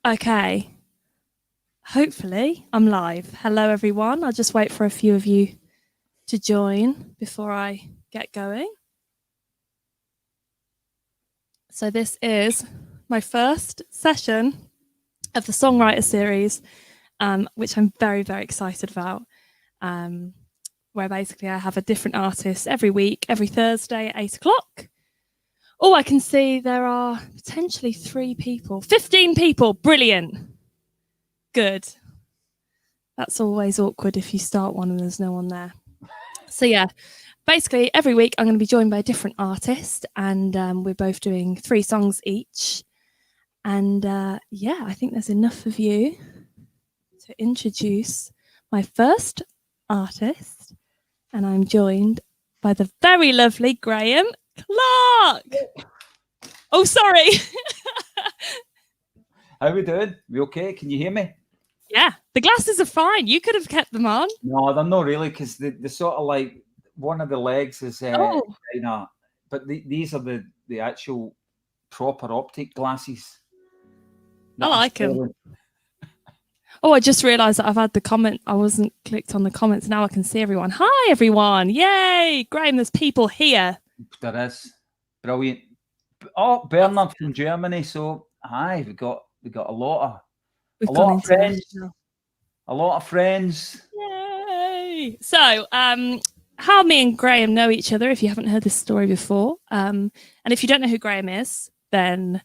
Okay. Hopefully, I'm live. Hello, everyone. I'll just wait for a few of you to join before I get going. So this is my first session of the Songwriter series, which I'm very, very excited about, where basically I have a different artist every week, every Thursday at 8 o'clock. Oh, I can see there are potentially 15 people. Brilliant. Good. That's always awkward if you start one and there's no one there. So yeah, basically every week I'm going to be joined by a different artist, and we're both doing 3 songs each. And yeah, I think there's enough of you to introduce my first artist, and I'm joined by the very lovely Graeme Clark. Oh, sorry. How we doing? We okay? Can you hear me? Yeah, the glasses are fine. You could have kept them on. No, they're not really, because the sort of like one of the legs is kind of, but these are the actual proper optic glasses. I like them. Oh, I just realised that I've had the comment. I wasn't clicked on the comments. Now I can see everyone. Hi, everyone. Yay. Graeme, there's people here. There is. Brilliant. Oh, Bernard from Germany. So, hi, we got a lot of friends. A lot of friends. Yay. So, how me and Graeme know each other, if you haven't heard this story before. And if you don't know who Graeme is, then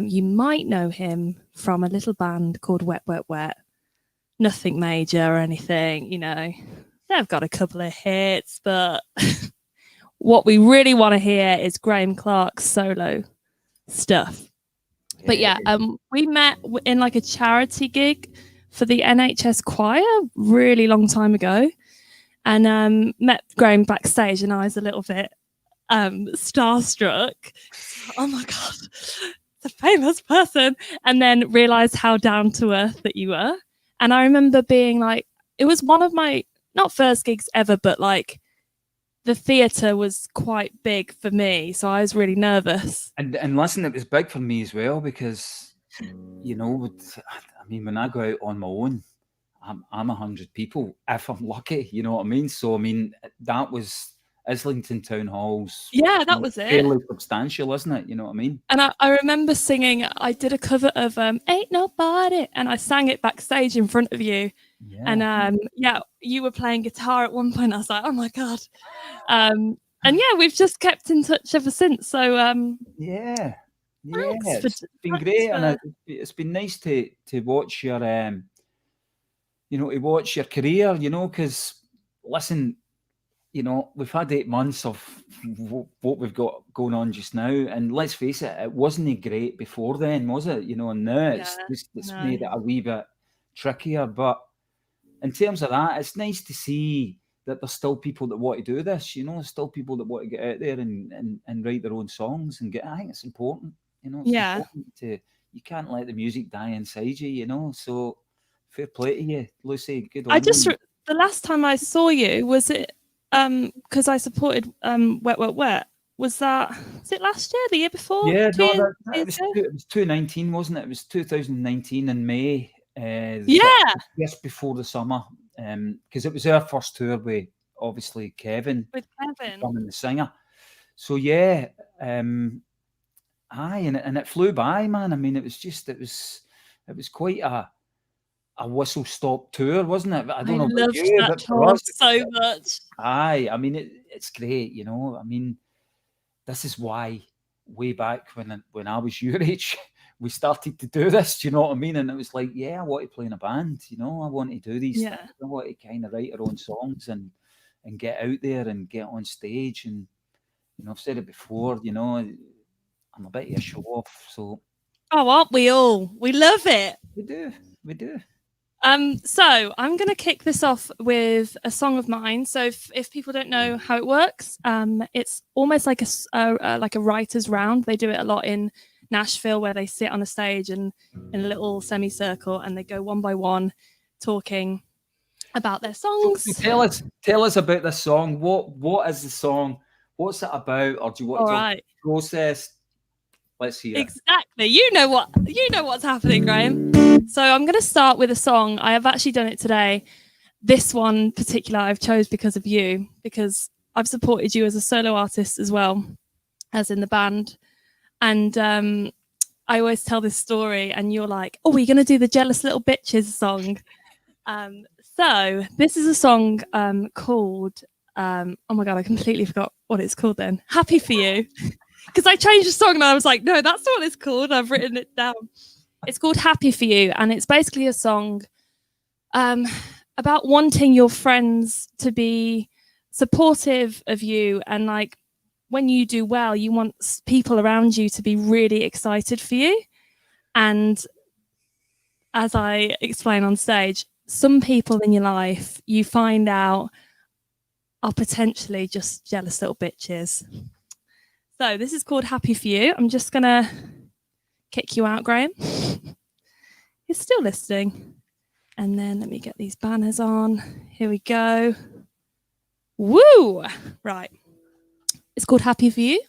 you might know him from a little band called Wet Wet Wet. Nothing major or anything, you know. They've got a couple of hits, but what we really want to hear is Graeme Clark's solo stuff. Yeah. But yeah, we met in like a charity gig for the NHS choir really long time ago, and met Graeme backstage, and I was a little bit starstruck. Oh my God, the famous person. And then realized how down to earth that you were. And I remember being like, it was one of my not first gigs ever, but like the theatre was quite big for me, so I was really nervous. And listen, it was big for me as well, because you know, I mean, when I go out on my own, I'm 100 people if I'm lucky, you know what I mean? So I mean, that was Islington Town Hall's. Yeah, that was it. Fairly substantial, isn't it? You know what I mean? And I remember singing, I did a cover of Ain't Nobody, and I sang it backstage in front of you. Yeah. And yeah, you were playing guitar at one point. I was like, oh my God. And yeah, we've just kept in touch ever since. So yeah, it's been great, and it's been nice to watch your you know, to watch your career, you know, because listen, you know, we've had 8 months of what we've got going on just now, and let's face it, it wasn't great before then, was it? You know, and now it's made it a wee bit trickier. But in terms of that, it's nice to see that there's still people that want to do this. You know, there's still people that want to get out there and write their own songs and get. I think it's important. You know, it's important you can't let the music die inside you. You know, so fair play to you, Lucy. Good on you. The last time I saw you, was it because I supported Wet Wet Wet? Was it last year, the year before? Yeah, no, it was 2019, wasn't it? It was 2019 in May. Just before the summer, because it was our first tour with obviously Kevin, becoming the singer. So yeah, and it flew by, man. I mean, it was quite a whistle stop tour, wasn't it? I don't know about you, that tour so much. Aye, I mean, it's great, you know. I mean, this is why way back when I was your age, we started to do this. Do you know what I mean? And it was like, yeah, I want to play in a band. You know, I want to do these things. I want to kind of write our own songs and get out there and get on stage. And you know, I've said it before. You know, I'm a bit of a show off. So, oh, aren't we all? We love it. We do. So I'm going to kick this off with a song of mine. So if people don't know how it works, it's almost like a writer's round. They do it a lot in Nashville, where they sit on a stage and in a little semicircle, and they go one by one talking about their songs. So tell us about this song. What is the song? What's it about? Or do you want to process Let's hear it. Exactly. You know what's happening, Graeme. So I'm going to start with a song. I have actually done it today. This one particular I've chose because of you, because I've supported you as a solo artist as well as in the band. And I always tell this story and you're like, oh, we're going to do the Jealous Little Bitches song. So this is a song called, oh my God, I completely forgot what it's called then. Happy for You. Because I changed the song and I was like, no, that's not what it's called. I've written it down. It's called Happy for You. And it's basically a song about wanting your friends to be supportive of you. And like when you do well, you want people around you to be really excited for you. And as I explain on stage, some people in your life you find out are potentially just jealous little bitches. So this is called Happy for You. I'm just going to kick you out, Graeme. He's still listening. And then let me get these banners on. Here we go. Woo! Right. It's called Happy for You.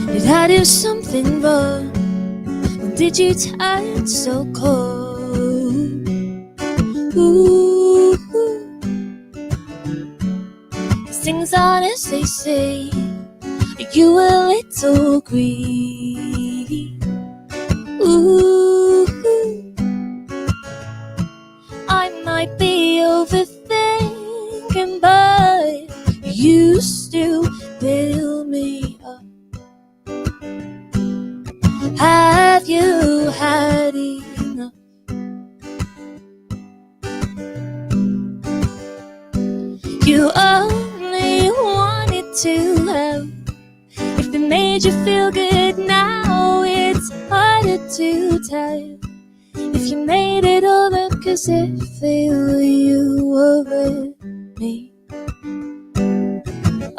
Did I do something wrong? Or did you turn so cold? Ooh, things aren't as they say. Are you a little greedy? Ooh, I might be overthinking, but you still build me up. Have you had enough? You only wanted to help. If it made you feel good now, it's harder to tell. If you made it all up cause it feel you over me.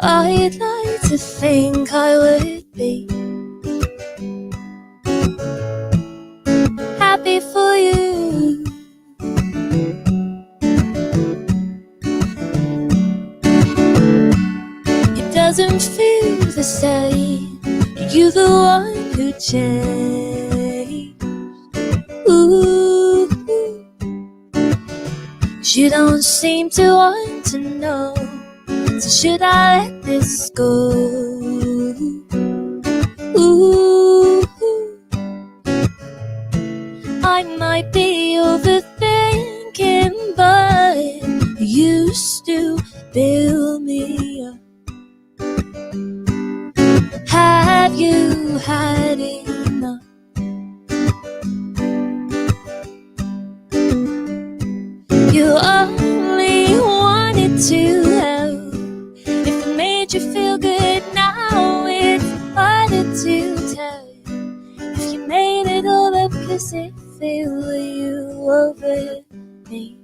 I'd like to think I would be happy for you. It doesn't feel the same. You're the one who changed. Ooh, 'cause you don't seem to want to know. So should I let this go? Ooh, I might be overthinking, but you still build me up. Have you had enough? You only wanted to help. If it made you feel good now, it's harder to tell. If you made it all up cause it feel you over me.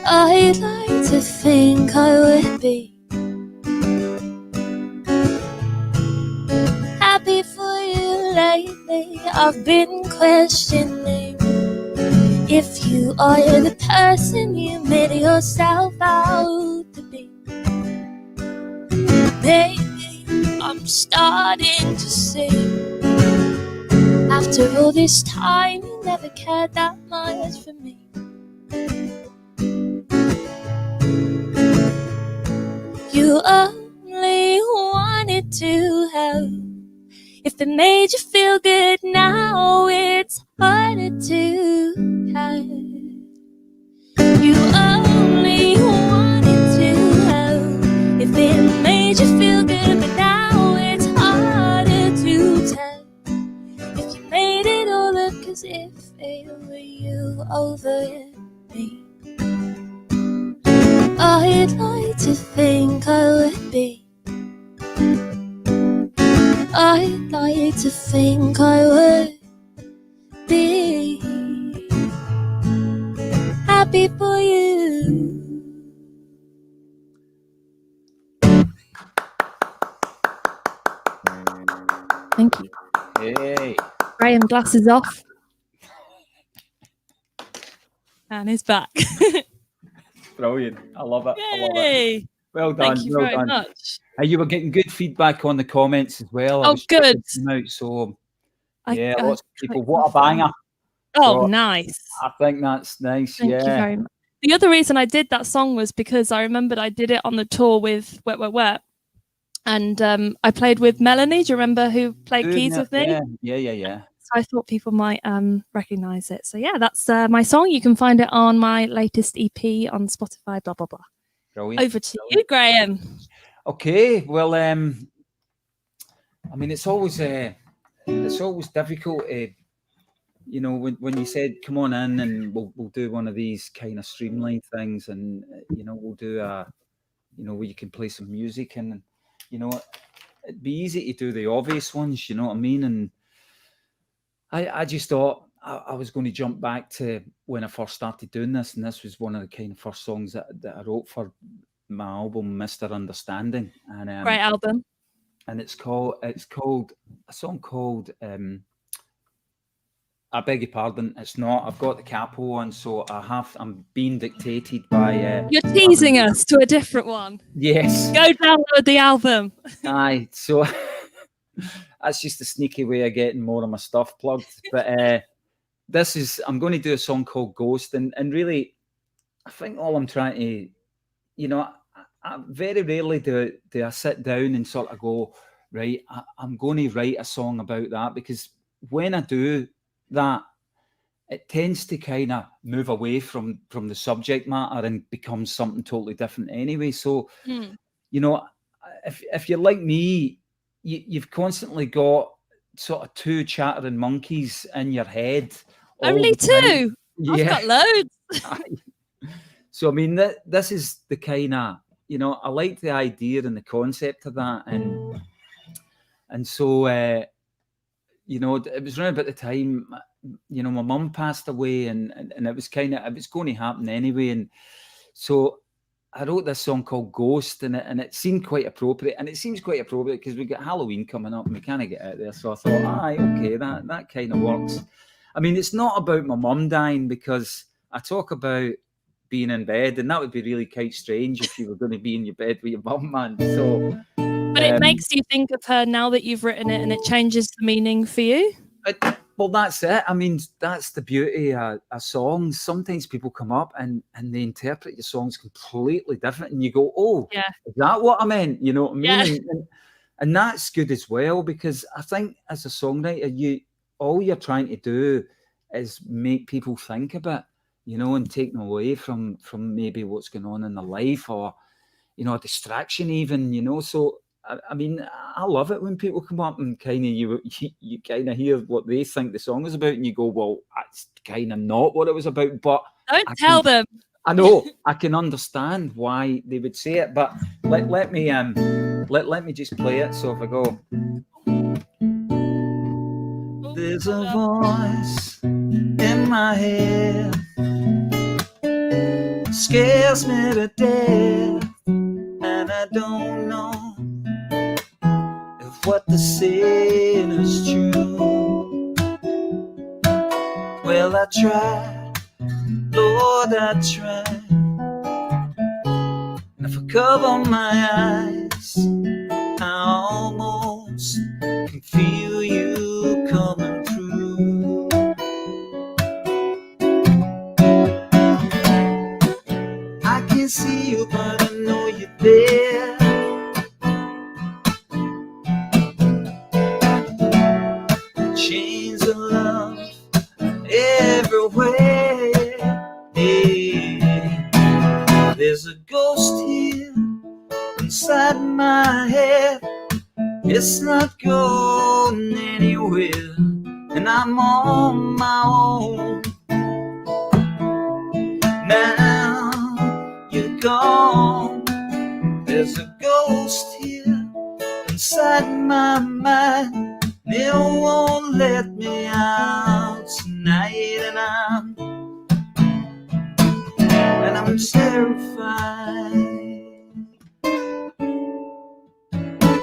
I'd like to think I would be happy for you lately. I've been questioning if you are the person you made yourself out to be. Maybe I'm starting to see, after all this time you never cared that much for me. You only wanted to help. If it made you feel good now, it's harder to help. You only wanted to help. If it made you feel good, but now it's harder to tell. If you made it all up cause it failed you over me. I'd like to think I would be. I'd like to think I would be happy for you. Thank you. Hey. Graeme, glasses off. And he's back. Brilliant. I love it. Yay. I love it. Well done. Thank you well very done. much. You were getting good feedback on the comments as well. Oh, good. Out, so yeah, I lots of people. What a banger. Oh, so, nice. I think that's nice. Thank you very much. The other reason I did that song was because I remembered I did it on the tour with Wet Wet Wet. And I played with Melanie. Do you remember who played keys with me? Yeah. So I thought people might recognize it. So yeah, that's my song. You can find it on my latest EP on Spotify, blah, blah, blah. Brilliant. Over to you, Graeme. Okay. Well, I mean, it's always difficult. You know, when you said, come on in and we'll do one of these kind of streamlined things, and you know, we'll do where you can play some music, and you know, it'd be easy to do the obvious ones, you know what I mean? And I just thought I was going to jump back to when I first started doing this, and this was one of the kind of first songs that I wrote for my album, Mr. Understanding. And great album. And it's called a song called I beg your pardon, it's not. I've got the capo on, so I'm being dictated by. You're teasing us to a different one. Yes. Go download the album. Aye, so that's just a sneaky way of getting more of my stuff plugged. But I'm going to do a song called Ghost, and really, I think all I'm trying to, you know, I very rarely do I sit down and sort of go, right, I'm going to write a song about that, because when I do that, it tends to kind of move away from the subject matter and becomes something totally different anyway. So, you know, if you're like me, you've constantly got sort of two chattering monkeys in your head. Only two? Yeah. I've got loads. So, I mean, this is the kind of, you know, I like the idea and the concept of that. And so, you know, it was around about the time, you know, my mum passed away, and it was it was going to happen anyway. And so I wrote this song called Ghost, and it seemed quite appropriate. And it seems quite appropriate because we got Halloween coming up and we can't get out there. So I thought, aye, okay, that kind of works. I mean, it's not about my mum dying, because I talk about being in bed, and that would be really quite strange if you were going to be in your bed with your mum, man. So... But it makes you think of her now that you've written it, and it changes the meaning for you. Well, that's it. I mean, that's the beauty of songs. Sometimes people come up and they interpret your songs completely different, and you go, "Oh, yeah, is that what I meant?" You know what I mean? Yeah. And that's good as well, because I think as a songwriter, all you're trying to do is make people think a bit, you know, and take them away from maybe what's going on in their life, or you know, a distraction even, you know. So I mean, I love it when people come up and kind of you kind of hear what they think the song is about, and you go, well, that's kind of not what it was about. But don't tell them. I know, I can understand why they would say it, but let me just play it. So if I go, there's a voice in my head, scares me to death, and I don't know what they're saying is true. Well, I tried, Lord, I tried. And if I cover my eyes, I almost can feel you coming through. I can't see you, but I know you're there. Chains of love everywhere. Hey, there's a ghost here inside my head. It's not going anywhere, and I'm on my own. Now you're gone. There's a ghost here inside my mind. It won't let me out tonight, and I'm terrified.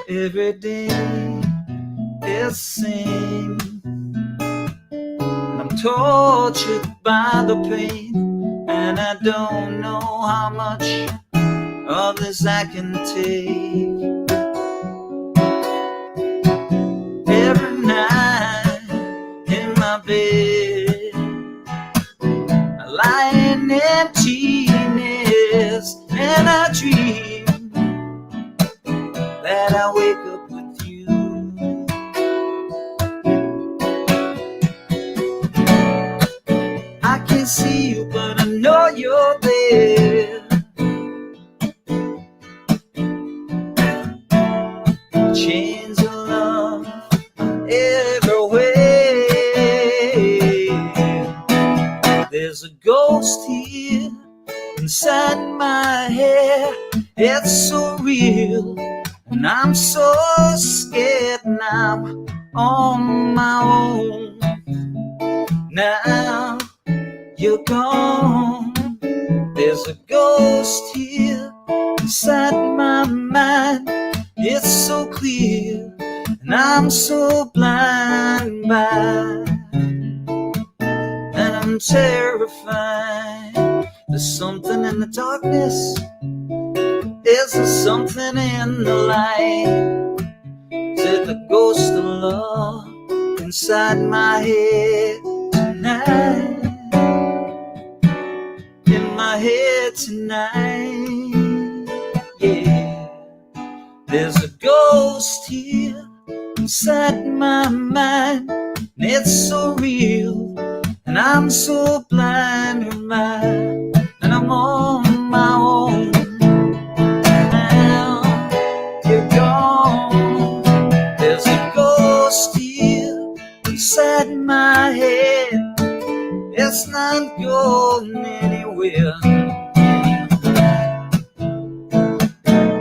Every day is the same, and I'm tortured by the pain, and I don't know how much of this I can take. Every night in my bed, I lie in emptiness, and I dream that I wake up with you. I can't see you, but I know you're there. Chains of love everywhere. There's a ghost here inside my head. It's so real, and I'm so scared now. On my own. Now you're gone. There's a ghost here inside my mind. It's so clear, and I'm so blind by, and I'm terrified. There's something in the darkness. Is there something in the light? Is it the ghost of love inside my head tonight? In my head tonight, yeah. There's a ghost here inside my mind, and it's so real, and I'm so blind in mind, and I'm on my own. Now you're gone. There's a ghost here inside my head. It's not going anywhere.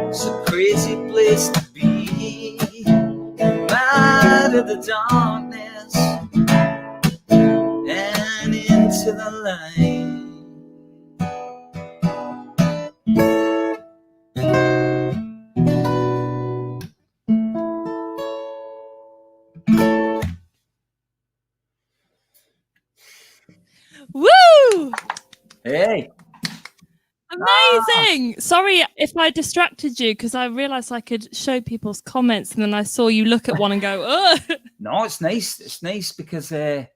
It's a crazy place to be, out of the darkness and into the light. Woo! Hey. Amazing. Sorry if I distracted you, because I realized I could show people's comments, and then I saw you look at one and go, oh. No, it's nice. It's nice because it's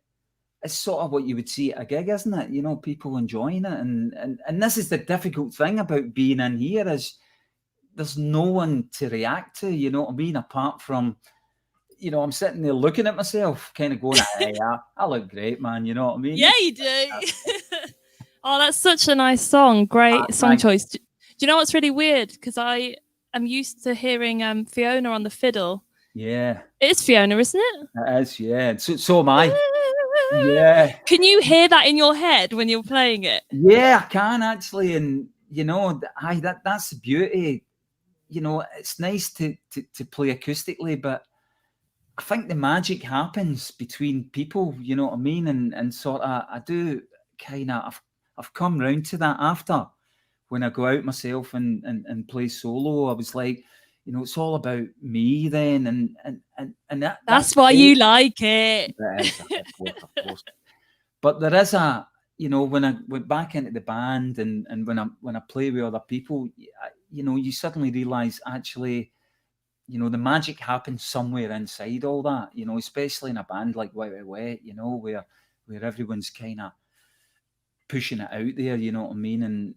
sort of what you would see at a gig, isn't it? You know, people enjoying it. And this is the difficult thing about being in here, is there's no one to react to, you know what I mean? Apart from, you know, I'm sitting there looking at myself, kind of going, hey, I look great, man. You know what I mean? Yeah, you do. Oh, that's such a nice song. Great song choice. Do you know what's really weird? Because I am used to hearing Fiona on the fiddle. Yeah. It's Fiona, isn't it? It is, yeah. So am I. Yeah. Can you hear that in your head when you're playing it? Yeah, I can actually. And, you know, that's the beauty. You know, it's nice to play acoustically, but I think the magic happens between people, you know what I mean? And sort of, I do kind of, I've come round to that after, when I go out myself and play solo. I was like, you know, it's all about me then, and that's why you like it. That is, of course. But there is a, you know, when I went back into the band and when I play with other people, you know, you suddenly realise actually, you know, the magic happens somewhere inside all that, you know, especially in a band like Wet Wet Wet, you know, where everyone's kind of pushing it out there, you know what I mean? And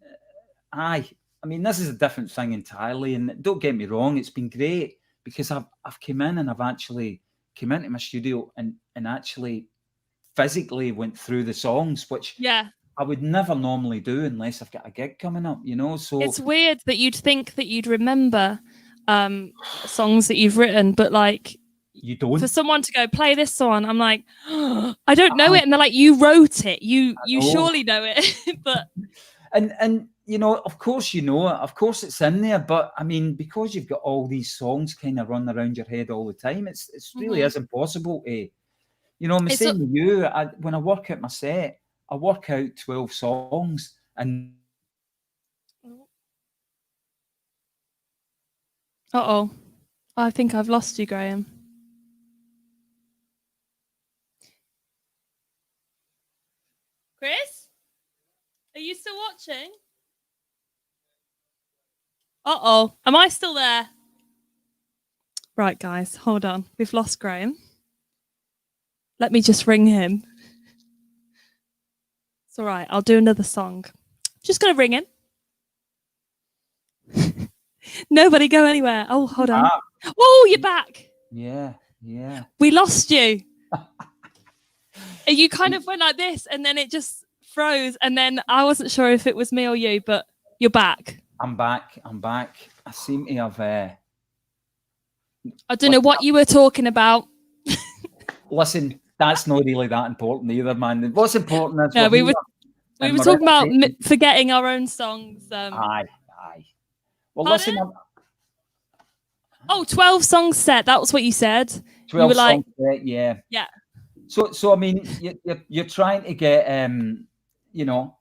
I mean, this is a different thing entirely. And don't get me wrong, it's been great because I've come in and I've actually come into my studio and actually physically went through the songs, which I would never normally do unless I've got a gig coming up, you know. So it's weird that you'd think that you'd remember songs that you've written, but like you don't. For someone to go play this song, I'm like, oh, I don't know it, and they're like, you wrote it, you surely know it. But and you know, of course you know it, of course it's in there, but I mean, because you've got all these songs kind of running around your head all the time, it's really is impossible to, you know, I'm saying to you, when I work out my set, I work out 12 songs and I think I've lost you, Graeme. Chris? Are you still watching? Uh-oh. Am I still there? Right, guys, hold on. We've lost Graeme. Let me just ring him. It's all right. I'll do another song. Just going to ring him. Nobody go anywhere. Oh, hold on. Oh, you're back. Yeah. We lost you. You kind of went like this and then it just froze. And then I wasn't sure if it was me or you, but you're back. I'm back. I seem to have... I don't know what you were talking about. Listen, that's not really that important either, man. What's important is... No, we were talking about forgetting our own songs. Aye. Well, pardon? listen... 12 songs set. That was what you said. 12 you were songs set, yeah. Yeah. So I mean, you're trying to get, you know,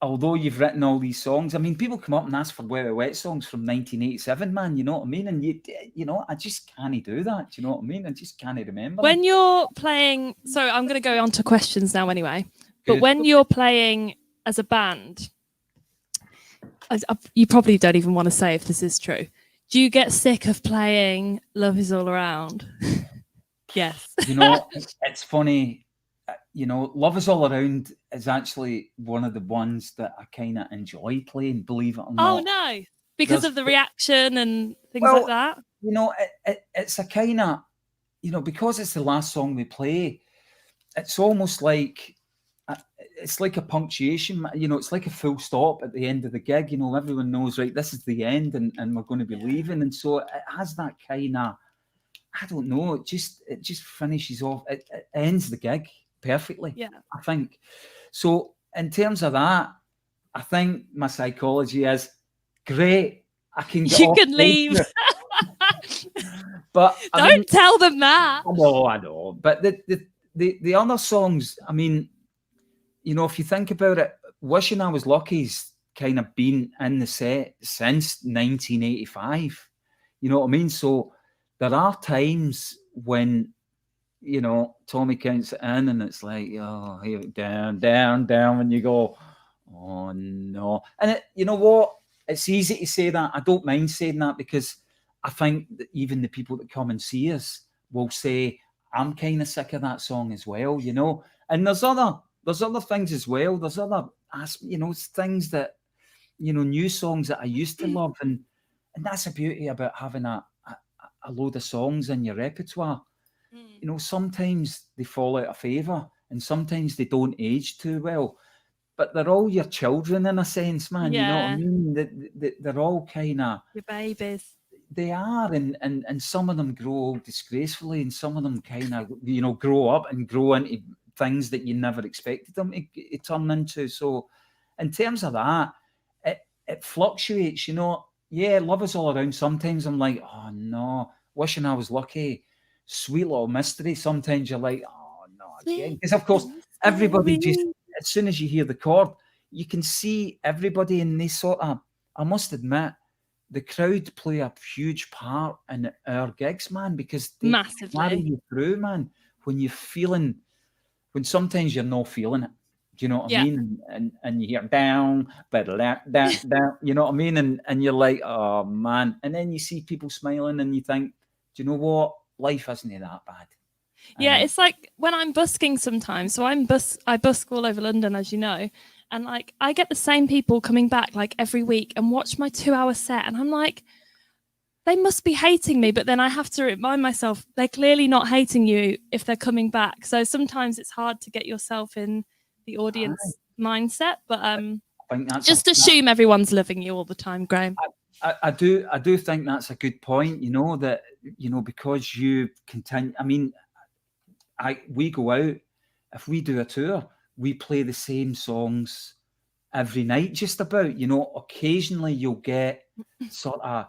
although you've written all these songs, I mean, people come up and ask for Wet Wet Wet songs from 1987, man, you know what I mean? And, you know, I just can't do that, do you know what I mean? I just can't remember. When you're playing, so I'm going to go on to questions now anyway, but when you're playing as a band, you probably don't even want to say if this is true. Do you get sick of playing Love Is All Around? Yes. You know, it's funny. You know, Love Is All Around is actually one of the ones that I kind of enjoy playing, believe it or not. Oh, no. Because of the reaction and things like that? You know, it's a kind of, you know, because it's the last song we play, it's almost like, it's like a punctuation, you know, it's like a full stop at the end of the gig. You know, everyone knows, right, this is the end and we're going to be leaving. And so it has that kind of, I don't know, it just finishes off, it ends the gig perfectly. Yeah. I think. So in terms of that, I think my psychology is great. I can get you can leave. But don't tell them that. I know. But the other songs, I mean, you know, if you think about it, Wishing I Was Lucky's kind of been in the set since 1985. You know what I mean? So there are times when, you know, Tommy counts it in and it's like, oh, here, down, and you go, oh, no. And you know what? It's easy to say that. I don't mind saying that because I think that even the people that come and see us will say, I'm kind of sick of that song as well, you know? And there's other things as well. There's other, you know, things that, you know, new songs that I used to love. And that's the beauty about having a load of songs in your repertoire. You know, sometimes they fall out of favour and sometimes they don't age too well. But they're all your children in a sense, man. Yeah. You know what I mean? They're all kind of... Your babies. They are, and some of them grow disgracefully and some of them kind of, you know, grow up and grow into things that you never expected them to turn into. So in terms of that, it fluctuates, you know. Yeah, Love Is All Around. Sometimes I'm like, oh no, Wishing I Was Lucky, Sweet Little Mystery. Sometimes you're like, oh no, again. Because of course, everybody just, as soon as you hear the chord, you can see everybody in this sort of, I must admit, the crowd play a huge part in our gigs, man, because they carry you through, man. When sometimes you're not feeling it, do you know what I mean? And you hear down, you know what I mean? And you're like, oh man. And then you see people smiling and you think, do you know what? Life isn't that bad. Yeah, it's like when I'm busking sometimes. So I busk all over London, as you know. And like I get the same people coming back like every week and watch my 2-hour set. And I'm like, they must be hating me. But then I have to remind myself, they're clearly not hating you if they're coming back. So sometimes it's hard to get yourself in the audience mindset. But just assume everyone's loving you all the time, Graeme. I do think that's a good point, you know, that, you know, because you continue, I mean, we go out, if we do a tour, we play the same songs every night, just about, you know. Occasionally you'll get sort of,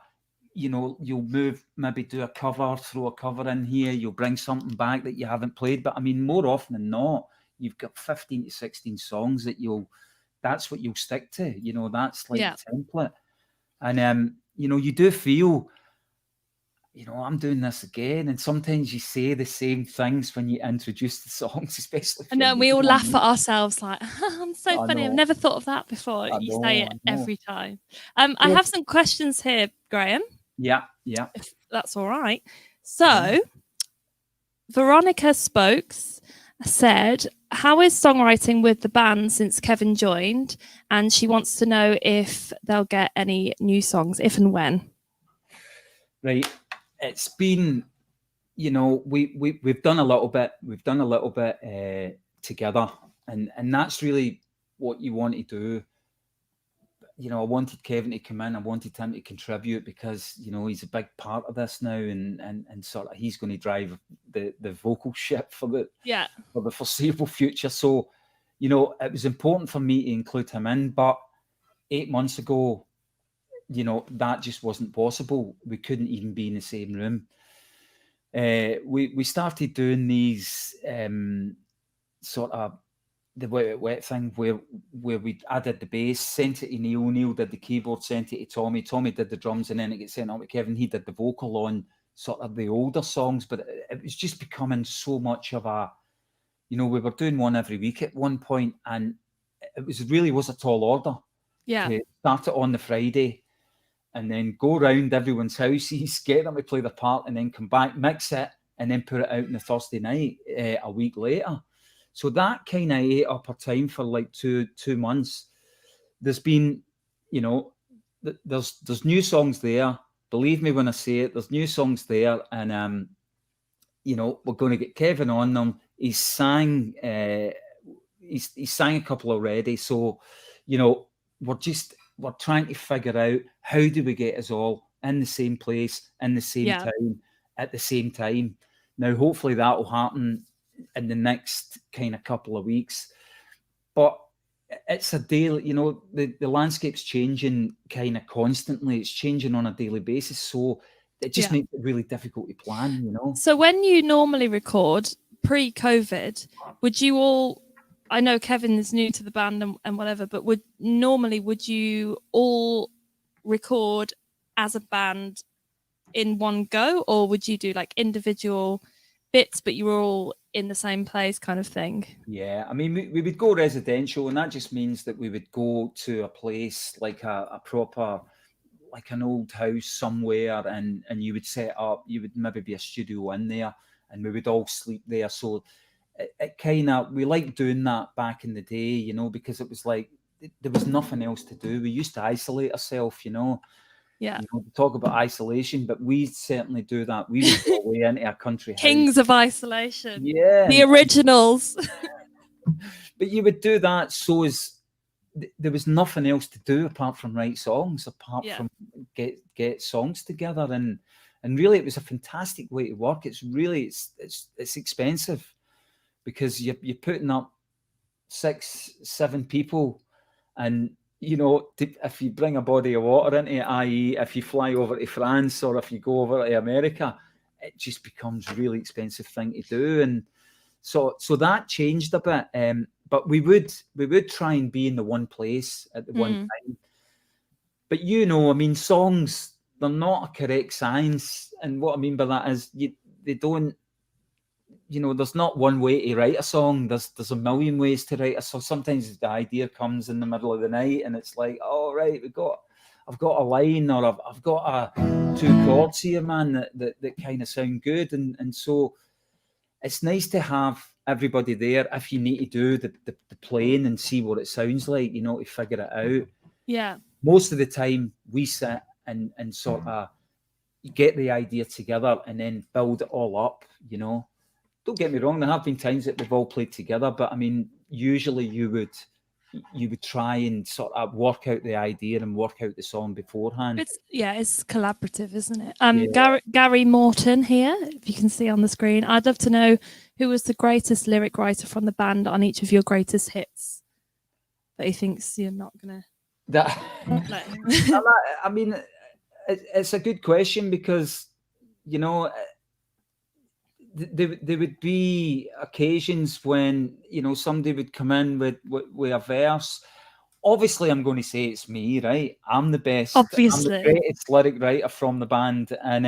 you know, you'll maybe do a cover, throw a cover in here, you'll bring something back that you haven't played. But I mean, more often than not, you've got 15 to 16 songs that that's what you'll stick to, you know, that's like the template. And, you know, you do feel, you know, I'm doing this again. And sometimes you say the same things when you introduce the songs, especially. I know, and we all laugh at ourselves like, I'm so funny. I've never thought of that before. You say it every time. I have some questions here, Graeme. Yeah. If that's all right. So, Veronica Spokes said, how is songwriting with the band since Kevin joined? And she wants to know if they'll get any new songs, if and when. Right. It's been, you know, we've done a little bit. We've done a little bit together, and that's really what you want to do. You know, I wanted Kevin to come in. I wanted him to contribute because, you know, he's a big part of this now, and sort of he's going to drive the vocal ship for the foreseeable future. So, you know, it was important for me to include him in. But 8 months ago, you know, that just wasn't possible. We couldn't even be in the same room. We started doing these sort of the wet thing where we added the bass, sent it to Neil did the keyboard, sent it to Tommy did the drums, and then it gets sent out to Kevin. He did the vocal on sort of the older songs, but it was just becoming so much of a, you know, we were doing one every week at one point, and it was a tall order. Yeah. To start it on the Friday and then go round everyone's houses, get them to play their part, and then come back, mix it, and then put it out on the Thursday night a week later. So that kind of ate up our time for like two months. There's been, you know, there's new songs there. Believe me when I say it, there's new songs there, and you know, we're going to get Kevin on them. He's sang a couple already. So, you know, we're trying to figure out how do we get us all in the same place, in the same time, at the same time. Now, hopefully that will happen in the next kind of couple of weeks. But it's a daily, you know, the landscape's changing kind of constantly. It's changing on a daily basis. So it just makes it really difficult to plan, you know. So when you normally record pre-COVID, would you all, I know Kevin is new to the band and whatever, but would you all record as a band in one go, or would you do like individual bits, but you were all in the same place kind of thing? Yeah, I mean, we would go residential, and that just means that we would go to a place like a proper, like an old house somewhere, and you would set up, you would maybe be a studio in there, and we would all sleep there. So it kind of, we liked doing that back in the day, you know, because it was like, there was nothing else to do. We used to isolate ourselves, you know. Yeah. You know, talk about isolation, but we certainly do that. We would go away into a country house. Kings of isolation. Yeah. The originals. But you would do that so as there was nothing else to do apart from write songs, apart from get songs together. And really it was a fantastic way to work. It's really, it's expensive because you're putting up 6-7 people, and you know, if you bring a body of water into it, i.e. if you fly over to France or if you go over to America, it just becomes a really expensive thing to do. And so that changed a bit. But we would try and be in the one place at the one time. But you know, I mean, songs, they're not a correct science. And what I mean by that is they don't, you know, there's not one way to write a song. There's a million ways to write a song. Sometimes the idea comes in the middle of the night and it's like, oh, right, I've got a line, or I've got 2 chords here, man, that kind of sound good. And so it's nice to have everybody there if you need to do the playing and see what it sounds like, you know, to figure it out. Yeah. Most of the time we sit and sort of get the idea together and then build it all up, you know. Don't get me wrong, there have been times that we've all played together, but I mean, usually you would try and sort of work out the idea and work out the song beforehand. It's collaborative, isn't it? Gary Morton here, if you can see on the screen. I'd love to know who was the greatest lyric writer from the band on each of your greatest hits that he thinks you're not gonna. I mean, it's a good question because, you know, there would be occasions when, you know, somebody would come in with a verse. Obviously, I'm going to say it's me, right? I'm the best. Obviously. I'm the greatest lyric writer from the band. And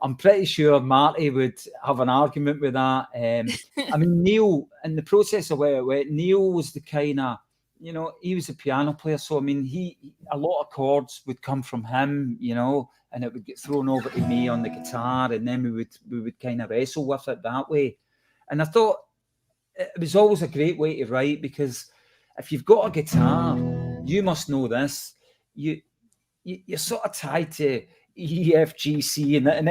I'm pretty sure Marty would have an argument with that. I mean, Neil, in the process of where it went, Neil was the kind of, you know, he was a piano player. So, I mean, a lot of chords would come from him, you know, and it would get thrown over to me on the guitar, and then we would kind of wrestle with it that way. And I thought it was always a great way to write, because if you've got a guitar, you must know this. You're sort of tied to E, F, G, C, and then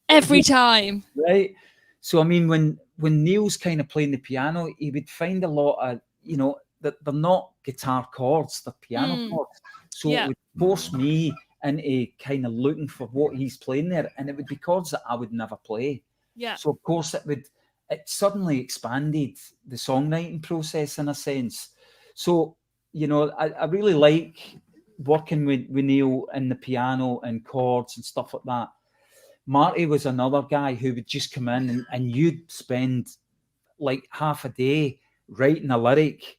every time, right? So I mean, when Neil's kind of playing the piano, he would find a lot of, you know, that they're not guitar chords, they're piano chords. So it would force me into kind of looking for what he's playing there, and it would be chords that I would never play. Yeah. So of course it suddenly expanded the songwriting process in a sense. So, you know, I really like working with Neil and the piano and chords and stuff like that. Marty was another guy who would just come in and you'd spend like half a day writing a lyric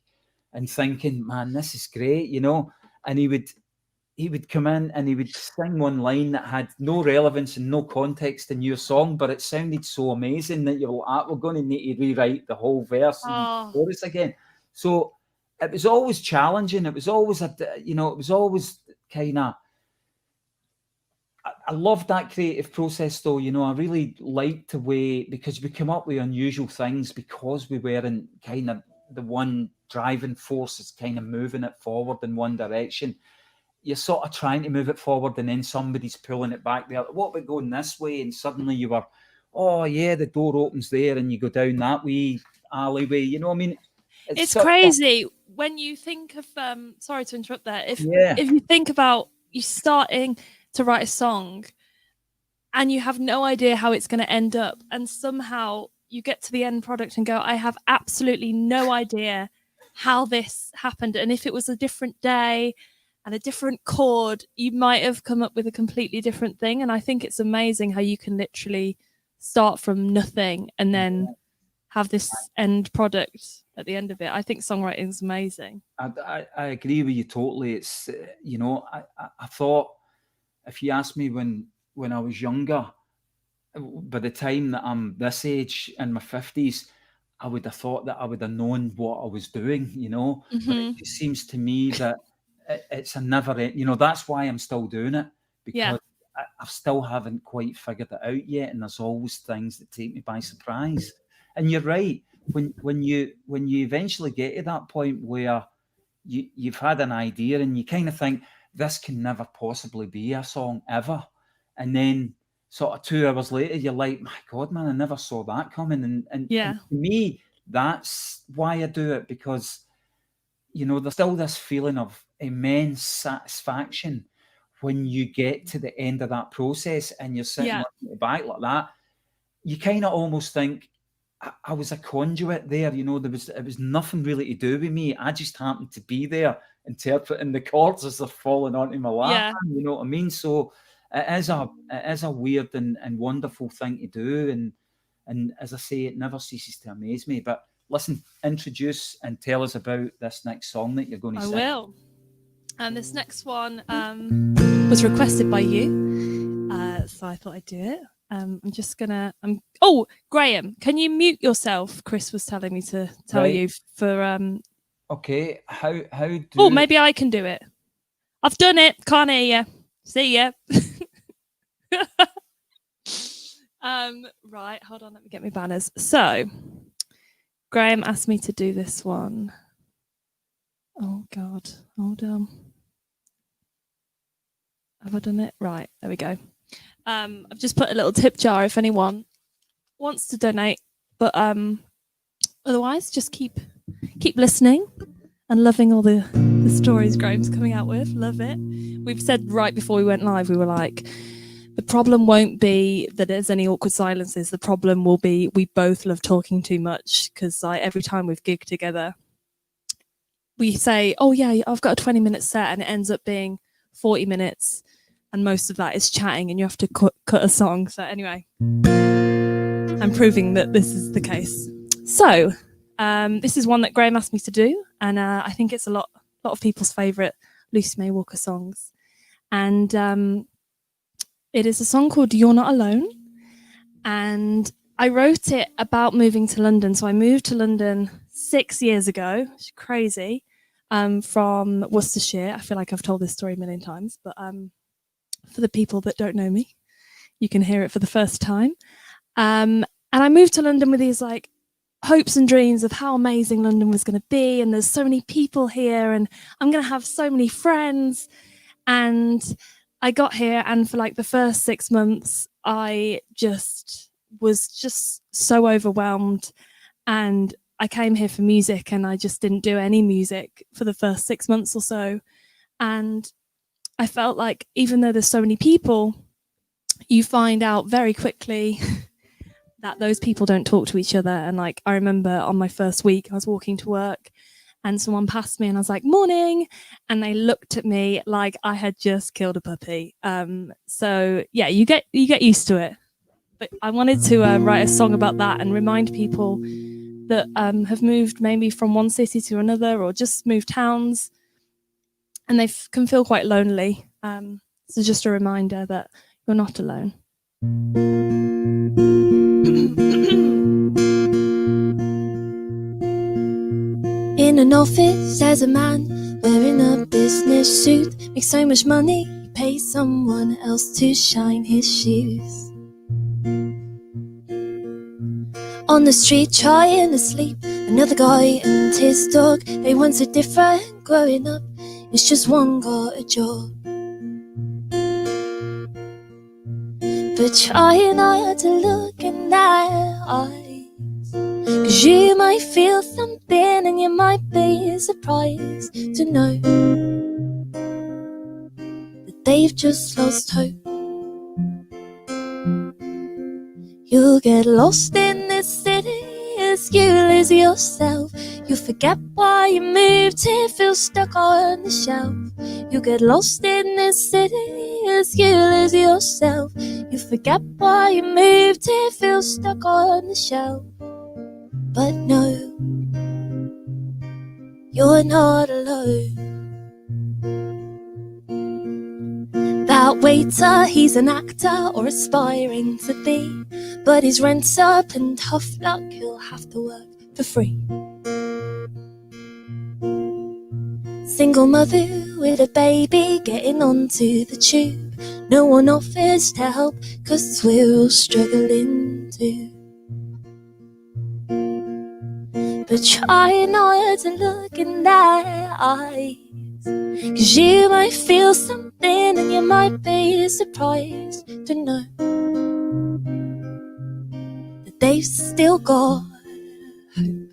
and thinking, man, this is great, you know. And he would come in and he would sing one line that had no relevance and no context in your song, but it sounded so amazing that you're like, we're going to need to rewrite the whole verse and chorus again. So it was always challenging. It was always kind of, I love that creative process though. You know, I really liked the way, because we come up with unusual things because we weren't kind of the one driving force is kind of moving it forward in one direction. You're sort of trying to move it forward and then somebody's pulling it back there. What about going this way? And suddenly you were, oh yeah, the door opens there and you go down that wee alleyway. You know what I mean? It's crazy when you think of, sorry to interrupt there. If you think about you starting to write a song and you have no idea how it's going to end up, and somehow you get to the end product and go, I have absolutely no idea how this happened. And if it was a different day and a different chord, you might have come up with a completely different thing. And I think it's amazing how you can literally start from nothing and then have this end product at the end of it. I think songwriting is amazing. I agree with you totally. It's, you know, I thought, if you asked me when I was younger, by the time that I'm this age in my 50s, I would have thought that I would have known what I was doing, you know. Mm-hmm. But it just seems to me that it's a never, you know, that's why I'm still doing it, because I still haven't quite figured it out yet, and there's always things that take me by surprise. And you're right, when you eventually get to that point where you've had an idea and you kind of think, this can never possibly be a song ever, and then sort of 2 hours later you're like, my God, man, I never saw that coming. And to me, that's why I do it, because, you know, there's still this feeling of immense satisfaction when you get to the end of that process and you're sitting on the back like that. You kind of almost think, I was a conduit there, you know, it was nothing really to do with me. I just happened to be there interpreting the chords as they're falling onto my lap. You know what I mean? So it is a weird and wonderful thing to do. And as I say, it never ceases to amaze me. But listen, introduce and tell us about this next song that you're going to sing. I will. And this next one was requested by you. So I thought I'd do it. I'm just gonna. Oh, Graeme, can you mute yourself? Chris was telling me to tell you for. Okay, how do? Oh, maybe I can do it. I've done it. Can't hear you. See ya. Right, hold on. Let me get my banners. So, Graeme asked me to do this one. Oh God, hold on. Have I done it? Right, there we go. I've just put a little tip jar if anyone wants to donate, but otherwise just keep listening and loving all the stories Graeme's coming out with. Love it. We've said right before we went live, we were like, the problem won't be that there's any awkward silences. The problem will be we both love talking too much, because like every time we've gigged together, we say, oh yeah, I've got a 20-minute set, and it ends up being 40 minutes. And most of that is chatting, and you have to cut a song. So anyway, I'm proving that this is the case. So this is one that Graeme asked me to do, and I think it's a lot of people's favourite Lucy May Walker songs. And it is a song called You're Not Alone. and I wrote it about moving to London. So I moved to London 6 years ago. It's crazy. From Worcestershire. I feel like I've told this story a million times, but for the people that don't know me, you can hear it for the first time. And I moved to London with these like hopes and dreams of how amazing London was going to be. And there's so many people here and I'm going to have so many friends. And I got here, and for like the first 6 months, I was just so overwhelmed. And I came here for music, and I just didn't do any music for the first 6 months or so. And I felt like even though there's so many people, you find out very quickly that those people don't talk to each other. And like, I remember on my first week, I was walking to work and someone passed me and I was like, morning. And they looked at me like I had just killed a puppy. So yeah, you get used to it. But I wanted to write a song about that and remind people that have moved maybe from one city to another or just moved towns and they can feel quite lonely. So just a reminder that you're not alone. In an office, there's a man wearing a business suit. Makes so much money, he pays someone else to shine his shoes. On the street, trying to sleep, another guy and his dog. They weren't so different growing up, it's just one got a job. But try not to look in their eyes, 'cause you might feel something and you might be surprised to know that they've just lost hope. You'll get lost in this city as you lose yourself. You'll forget why you moved here, feel stuck on the shelf. You'll get lost in this city as you lose yourself. You forget why you moved here, feel stuck on the shelf. But no, you're not alone. That waiter, he's an actor or aspiring to be, but his rent's up and tough luck, he'll have to work for free. Single mother with a baby getting onto the tube. No one offers to help, 'cause we're all struggling too. But try not to look in their eyes, 'cause you might feel something and you might be surprised to know that they've still got hope.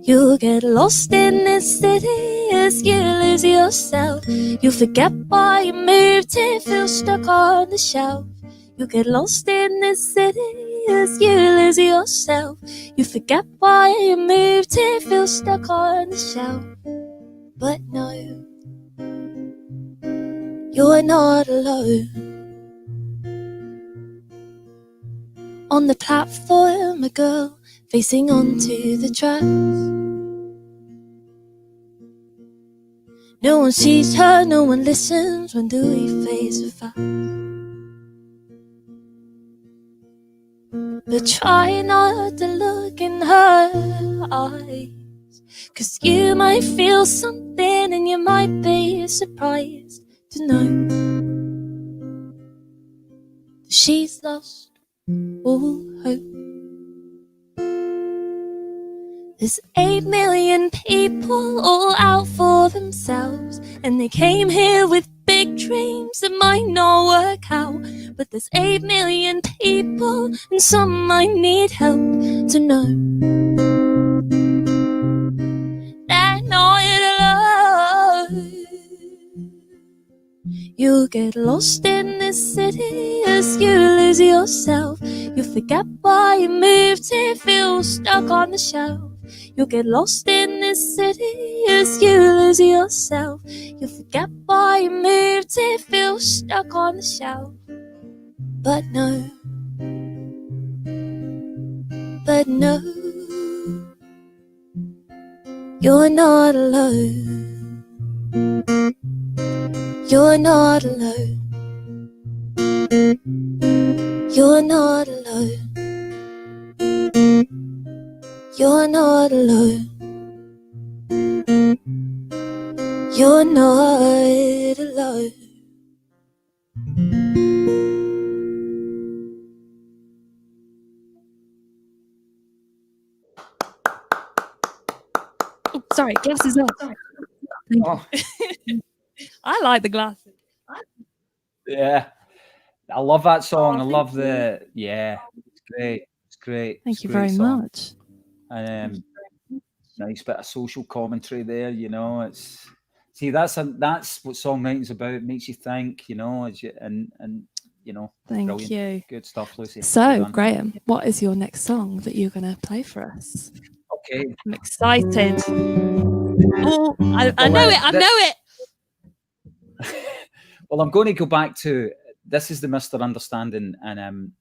You'll get lost in this city as you lose yourself. You'll forget why you moved here, feel stuck on the shelf. You'll get lost in this city as you lose yourself. You forget why you moved here, feel stuck on the shelf. But no, you're not alone. On the platform, a girl facing onto the tracks. No one sees her, no one listens. When do we face the facts? But try not to look in her eyes, 'cause you might feel something and you might be surprised to know that she's lost all hope. There's 8 million people all out for themselves, and they came here with big dreams that might not work out. But there's 8 million people, and some might need help to know they're not alone. You'll get lost in this city as you lose yourself. You'll forget why you moved here, feel stuck on the shelf. You'll get lost in this city as you lose yourself. You'll forget why you moved here, feel stuck on the shelf. But no, you're not alone. You're not alone. You're not alone. You're not alone. You're not alone. Oh, sorry, glasses off. Oh. I like the glasses. Yeah, I love that song. Oh, I love the it's great. It's great. Thank It's you a great very song. much. And nice bit of social commentary there. You know, it's that's what songwriting's about. It makes you think. You know, and you know, Thank brilliant. you. Good stuff, Lucy. So, Well done. Graeme, what is your next song that you're going to play for us? Okay, I'm excited. Oh, I know it. I know it. Well, I'm going to go back to this is the Mr. Understanding, and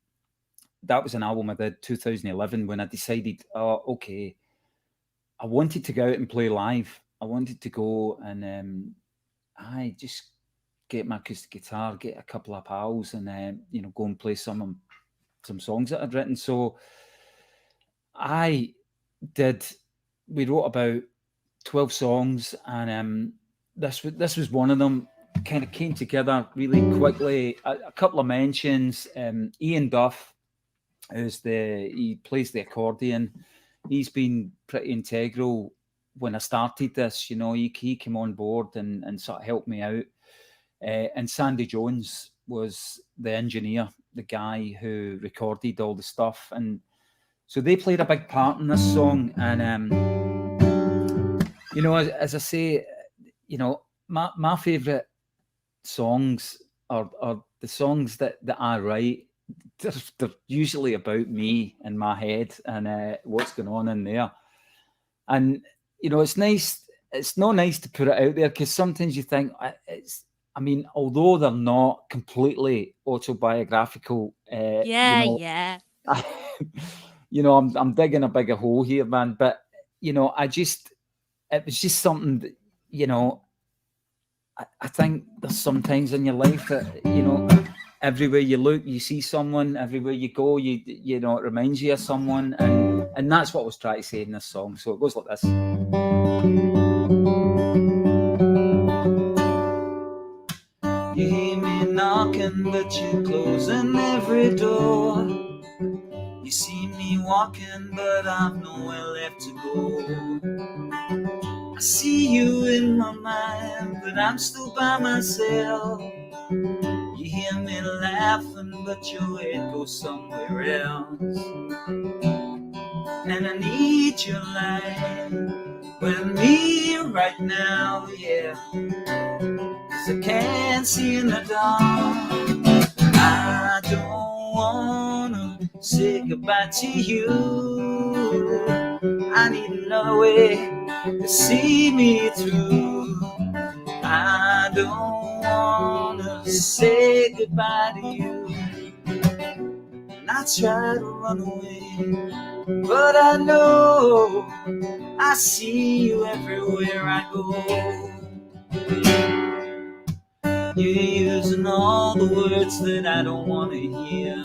that was an album I did 2011 when I decided, oh, okay, I wanted to go out and play live. I wanted to go and I just get my acoustic guitar, get a couple of pals, and you know, go and play some songs that I'd written. So we wrote about 12 songs, and this was one of them. Kind of came together really quickly. A couple of mentions. Ian Duff, he plays the accordion. He's been pretty integral when I started this. You know, he came on board and sort of helped me out. And Sandy Jones was the engineer, the guy who recorded all the stuff, and so they played a big part in this song. And you know, as I say, you know, my favorite songs are the songs that I write. They're usually about me and my head and what's going on in there. And you know, it's nice. It's not nice to put it out there because sometimes you think I mean, although they're not completely autobiographical, Yeah. you know, I'm digging a bigger hole here, man. But you know, it was just something that, you know, I think there's sometimes in your life that, you know, everywhere you look, you see someone. Everywhere you go, you know, it reminds you of someone, and that's what I was trying to say in this song. So it goes like this. You hear me knocking, but you're closing every door. You see me walking, but I've nowhere left to go. I see you in my mind, but I'm still by myself. You hear me laughing, but your head goes somewhere else. And I need your light with me right now, yeah. 'Cause I can't see in the dark. I don't wanna say goodbye to you. I need another way to see me through. I don't wanna say goodbye to you. And I try to run away, but I know I see you everywhere I go. You're using all the words that I don't want to hear.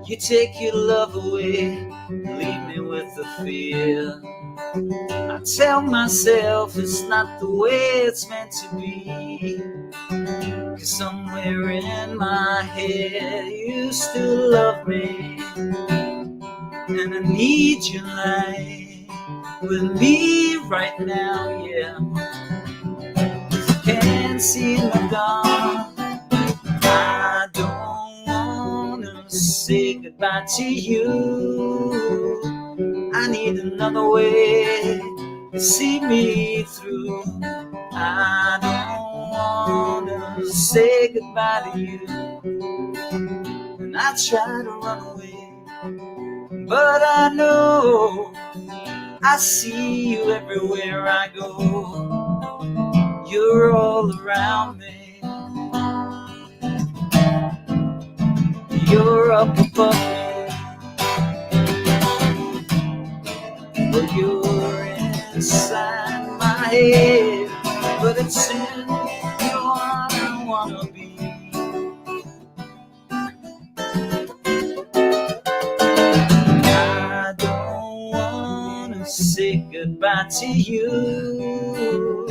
You take your love away, leave me with the fear. I tell myself it's not the way it's meant to be. 'Cause somewhere in my head you still love me. And I need your light with me right now, yeah. 'Cause I can't see in the dark. I don't wanna say goodbye to you. I need another way to see me through. I don't wanna say goodbye to you. And I try to run away, but I know I see you everywhere I go. You're all around me. You're up above me. Well, you're inside my head, but it's in your heart I wanna be. to you.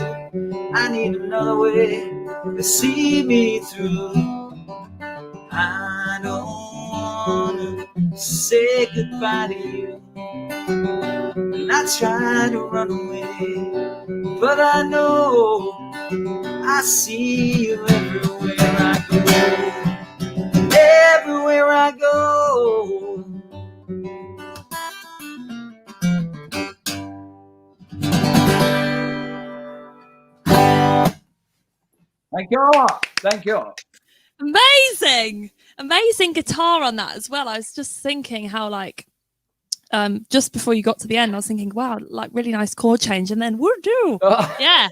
I need another way to see me through. I don't wanna say goodbye to you. And I try to run away, but I know I see you everywhere I go. Everywhere I go. Thank you. Thank you. Amazing guitar on that as well. I was just thinking how like just before you got to the end, I was thinking, wow, like really nice chord change, and then woo-doo. Yeah.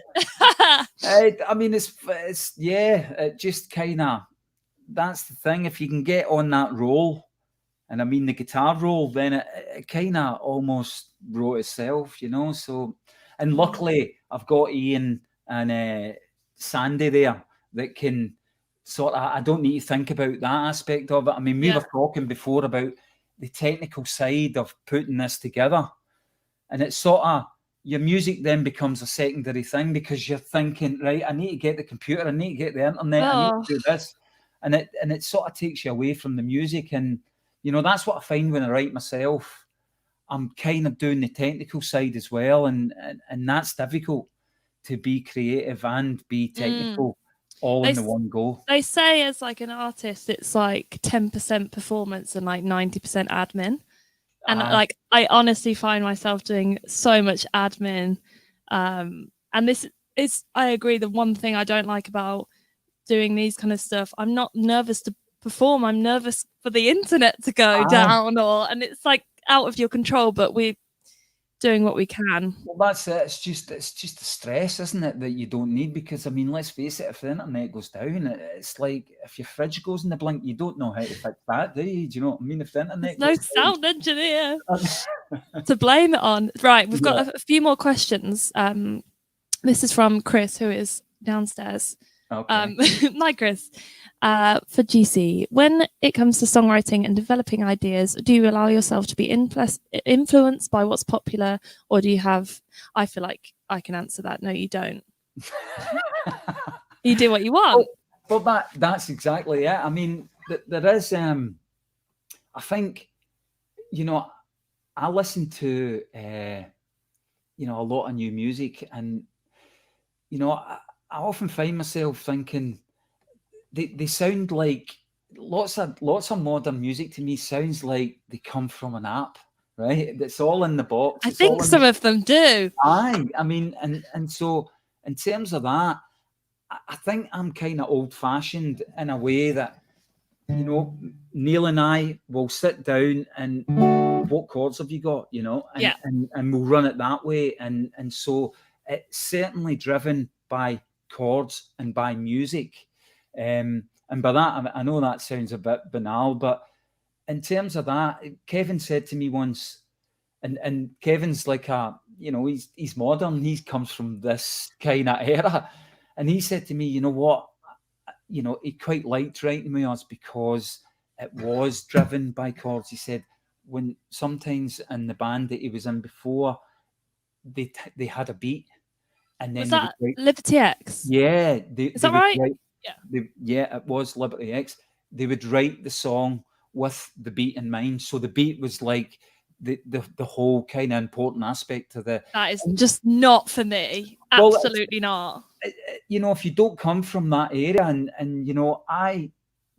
I mean, it's yeah, it just kind of, that's the thing. If you can get on that roll, and I mean the guitar roll, then it kind of almost wrote itself, you know. So, and luckily I've got Ian and Sandy there that can sort of, I don't need to think about that aspect of it. I mean, we were talking before about the technical side of putting this together, and it's sort of, your music then becomes a secondary thing because you're thinking, right, I need to get the computer, I need to get the internet, I need to do this, and it sort of takes you away from the music. And you know, that's what I find when I write myself. I'm kind of doing the technical side as well, and that's difficult, to be creative and be technical all in the one go. They say as like an artist, it's like 10% performance and like 90% admin. And like, I honestly find myself doing so much admin. And this is, I agree, the one thing I don't like about doing these kind of stuff, I'm not nervous to perform. I'm nervous for the internet to go down, and it's like out of your control, but we're doing what we can. Well, that's it. It's just the stress, isn't it, that you don't need? Because I mean, let's face it, if the internet goes down, it's like if your fridge goes in the blink, you don't know how to fix that, do you? Do you know what I mean? If the internet There's no sound engineer to blame it on. Right, we've got a few more questions. This is from Chris, who is downstairs. Okay. Hi, Chris. For GC, when it comes to songwriting and developing ideas, do you allow yourself to be influenced by what's popular, or do you have? I feel like I can answer that. No, you don't. You do what you want. Well, that's exactly it. I mean, there is. I think, you know, I listen to you know, a lot of new music, and you know, I often find myself thinking, they sound like lots of modern music to me sounds like they come from an app, right? It's all in the box. I think some of them do. I mean, and so in terms of that, I think I'm kind of old fashioned in a way that, you know, Neil and I will sit down and what chords have you got, you know, and we'll run it that way. And so it's certainly driven by chords and by music. And by that, I know that sounds a bit banal, but in terms of that, Kevin said to me once, and Kevin's like you know, he's modern, he comes from this kind of era, and he said to me, you know what, you know, he quite liked writing with us because it was driven by chords. He said when sometimes in the band that he was in before, they had a beat, and then was that Liberty X? Yeah, is that right? Yeah, it was Liberty X. They would write the song with the beat in mind, so the beat was like the whole kind of important aspect to the. That is just not for me. Absolutely not. You know, if you don't come from that area, and you know, I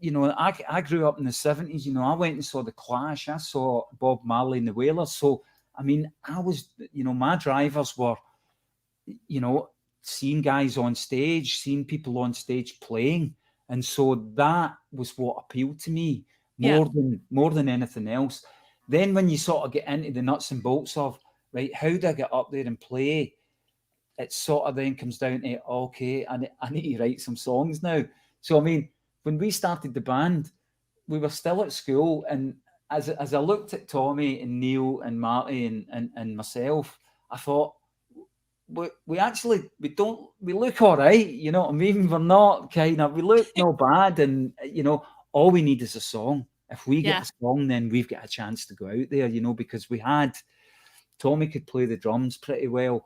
grew up in the 70s. You know, I went and saw the Clash. I saw Bob Marley and the Wailers. So I mean, I was, you know, my drivers were, you know, seeing guys on stage, seeing people on stage playing, and so that was what appealed to me more than anything else. Then when you sort of get into the nuts and bolts of, right, how do I get up there and play, it sort of then comes down to, okay, I need to write some songs now. So I mean, when we started the band, we were still at school, and as I looked at Tommy and Neil and Marty and myself, I thought, we look all right, you know what I mean? We're not we look no bad, and you know, all we need is a song. If we get a song, then we've got a chance to go out there, you know, because we had Tommy could play the drums pretty well.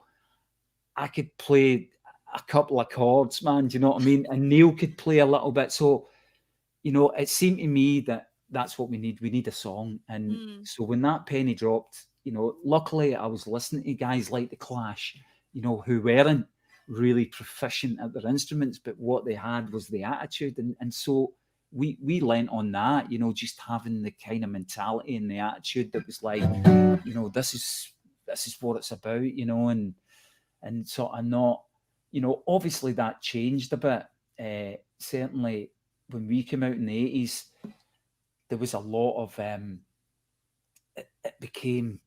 I could play a couple of chords, man. Do you know what I mean? And Neil could play a little bit. So, you know, it seemed to me that that's what we need. We need a song. And so when that penny dropped, you know, luckily I was listening to guys like The Clash, you know, who weren't really proficient at their instruments, but what they had was the attitude. And so we lent on that, you know, just having the kind of mentality and the attitude that was like, you know, this is what it's about, you know, and sort of not, you know, obviously that changed a bit. Certainly when we came out in the 80s, there was a lot of, it became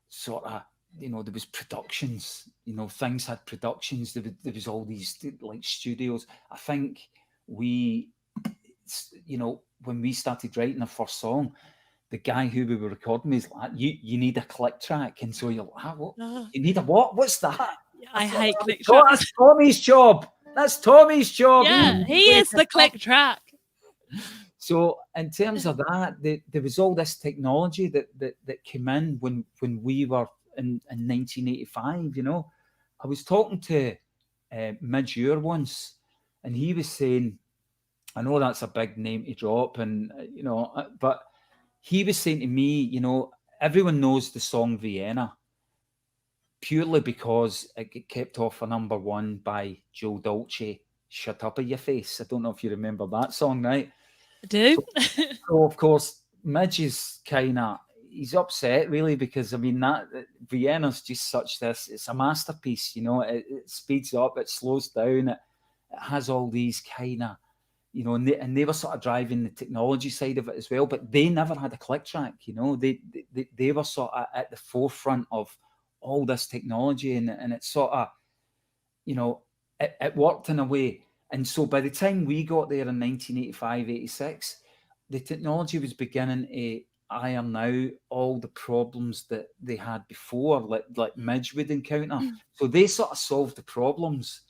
sort of, you know, there was productions, you know, things had productions, there was all these like studios. I think we, you know, when we started writing our first song, the guy who we were recording is like, you need a click track. And so you're like, what? You need a what? What's that? Yeah, I hate click tracks. That's Tommy's job. That's Tommy's job. Yeah, he is the click track. So in terms of that, there was all this technology that came in when we were in 1985, you know. I was talking to Midge once, and he was saying, I know that's a big name to drop, and you know, but he was saying to me, you know, everyone knows the song Vienna purely because it got kept off a #1 by Joe Dolce, Shut Up in Your Face. I don't know if you remember that song, right? I do. So of course, Midge is kind of, he's upset really because, I mean, that Vienna's just such this, it's a masterpiece, you know, it speeds up, it slows down, it has all these kind of, you know, and they were sort of driving the technology side of it as well, but they never had a click track, you know, they were sort of at the forefront of all this technology, and it sort of, you know, it worked in a way. And so by the time we got there in 1985, 86, the technology was beginning to iron out all the problems that they had before, like Midge would encounter. So they sort of solved the problems.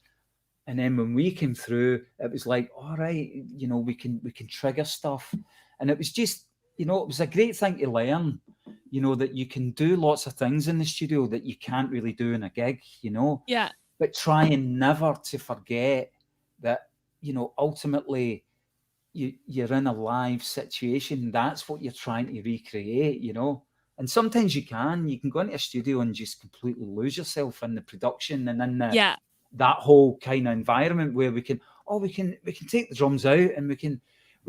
And then when we came through, it was like, all right, you know, we can trigger stuff. And it was just, you know, it was a great thing to learn, you know, that you can do lots of things in the studio that you can't really do in a gig, you know. Yeah. But trying never to forget that, you know, ultimately you're in a live situation. That's what you're trying to recreate, you know. And sometimes you can go into a studio and just completely lose yourself in the production and in the, that whole kind of environment where we can take the drums out and we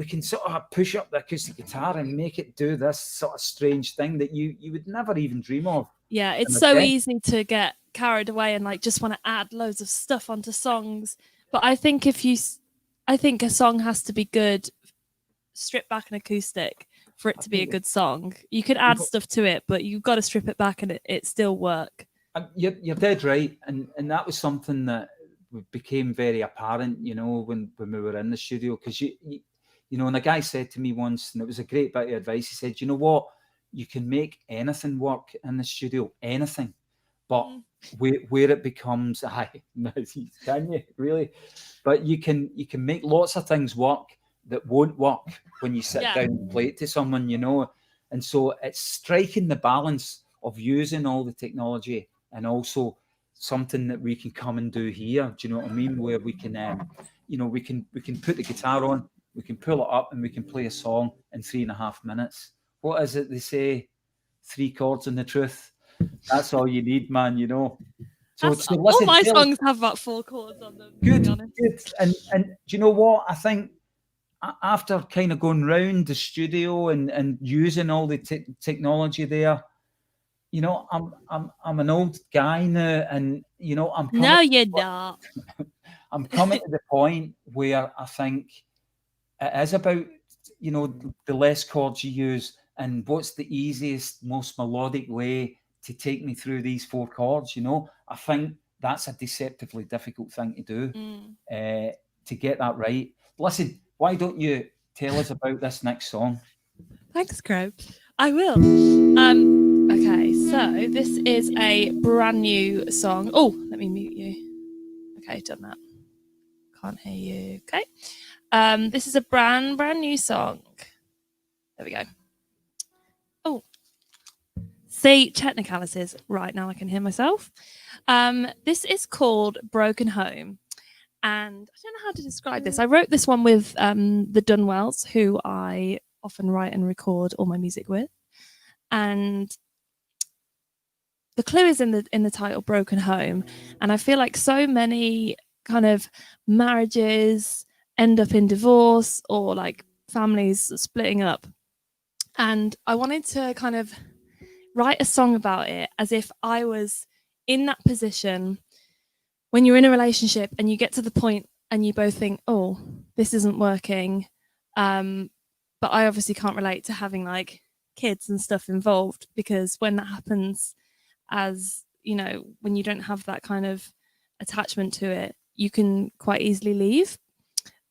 can sort of push up the acoustic guitar and make it do this sort of strange thing that you would never even dream of. Yeah, it's so easy to get carried away and like just want to add loads of stuff onto songs. But I think I think a song has to be good, strip back an acoustic for it to be a good song. You could add stuff to it, but you've got to strip it back and it still work. You're dead right, and that was something that became very apparent, you know, when we were in the studio, because you know, and a guy said to me once, and it was a great bit of advice. He said, you know what, you can make anything work in the studio, anything, but where it becomes, can you really? But you can make lots of things work that won't work when you sit down and play it to someone, you know. And so it's striking the balance of using all the technology and also something that we can come and do here. Do you know what I mean? Where we can, you know, we can put the guitar on, we can pull it up, and we can play a song in 3.5 minutes. What is it they say? 3 chords and the truth. That's all you need, man. You know. So listen, all my songs have about 4 chords on them. Good. And do you know what? I think after kind of going round the studio and using all the coming there, you know, I'm an old guy now, and you know, No, you're not. I'm coming to the point where I think it is about, you know, the less chords you use and what's the easiest, most melodic way to take me through these 4 chords. You know, I think that's a deceptively difficult thing to do, to get that right. Listen, why don't you tell us about this next song? Thanks, Graeme. I will. Okay, so this is a brand new song. Oh, let me mute you. Okay, done that. Can't hear you. Okay. This is a brand new song. There we go. Oh. See, technicalities. Right, now I can hear myself. This is called Broken Home. And I don't know how to describe this. I wrote this one with the Dunwells, who I often write and record all my music with. And the clue is in the title, Broken Home. And I feel like so many kind of marriages end up in divorce, or like families splitting up. And I wanted to kind of write a song about it as if I was in that position when you're in a relationship and you get to the point and you both think, oh, this isn't working. But I obviously can't relate to having like kids and stuff involved, because when that happens, as you know, when you don't have that kind of attachment to it, you can quite easily leave.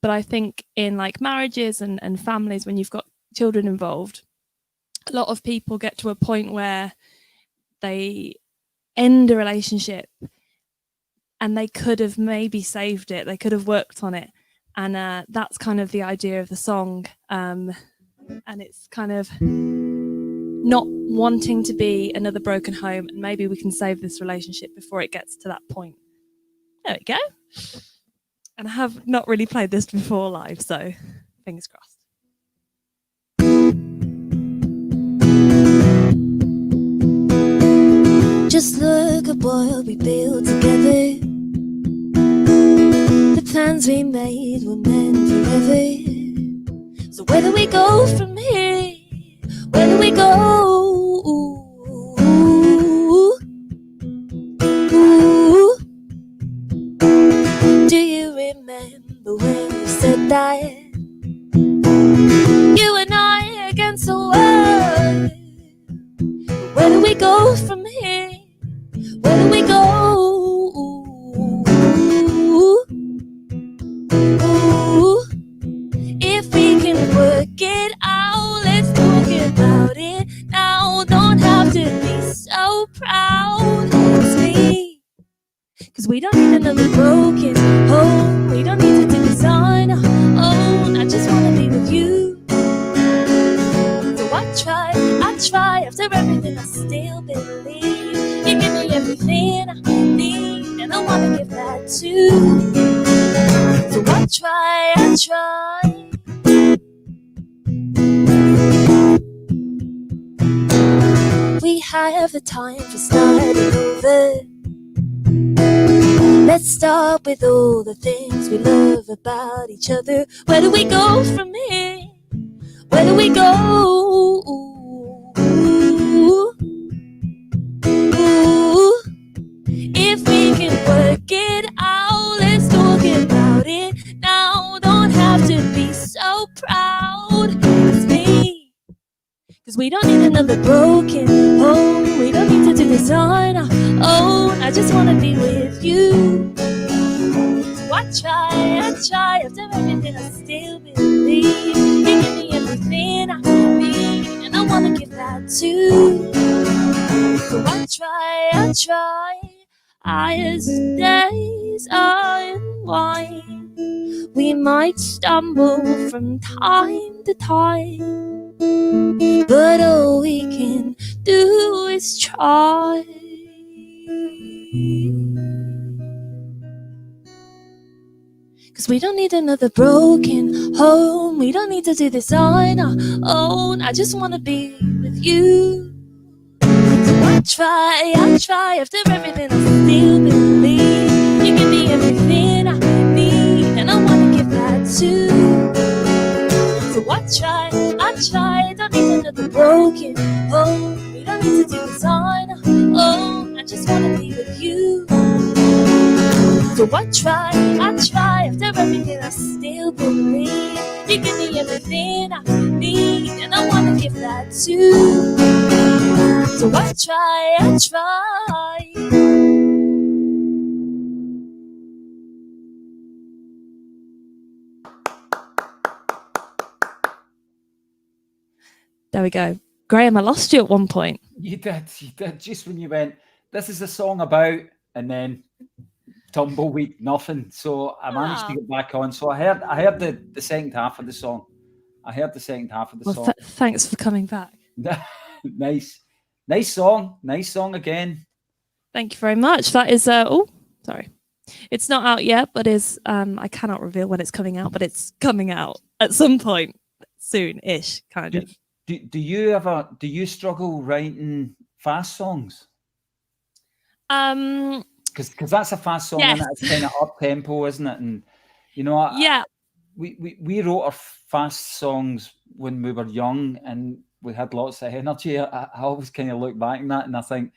But I think in like marriages and families, when you've got children involved, a lot of people get to a point where they end a relationship and they could have maybe saved it, they could have worked on it. And that's kind of the idea of the song. And it's kind of not wanting to be another broken home, and maybe we can save this relationship before it gets to that point. There we go. And I have not really played this before live, so fingers crossed. Just look at what we built together. The plans we made were meant forever. So where do we go from here? Where do we go? Do you remember when we said that? You and I against the world. Where do we go from here? Where do we go? If we can work it out, let's talk about it now. Don't have to be so proud. It's me. 'Cause we don't need another broken home. We don't need to do this on our own. I just wanna be with you. So I try, after everything I still believe. You give me everything I need, and I wanna give that too. So I try. We have the time for starting over. Let's start with all the things we love about each other. Where do we go from here? Where do we go? If we can work it out, let's talk about it now. Don't have to be so proud. It's me. 'Cause we don't need another broken home. We don't need to do this on our own. I just wanna be with you. So I try, after everything I still believe. You give me everything I need, and I wanna give that too. So I try. As days unwind, we might stumble from time to time, but all we can do is try. 'Cause we don't need another broken home. We don't need to do this on our own. I just wanna be with you. So I try, after everything I still believe. You give me everything I need, and I wanna give that too. So I try, don't need another broken home. We don't need to do this on our own. I just wanna be with you. So I try, after everything I still believe. You give me everything I need, and I wanna give that too. So I try. There we go. Graeme, I lost you at one point. You did. Just when you went, this is the song about, and then tumbleweed, nothing. So I managed to get back on. So I heard the second half of the song. Thanks for coming back. Nice. Nice song again. Thank you very much. That is sorry. It's not out yet, but is I cannot reveal when it's coming out, but it's coming out at some point soon-ish, kind of. Do you struggle writing fast songs? Because that's a fast song, yes. and it's kind of up tempo, isn't it? And yeah, we wrote our fast songs when we were young, and we had lots of energy. I always kind of look back on that, and I think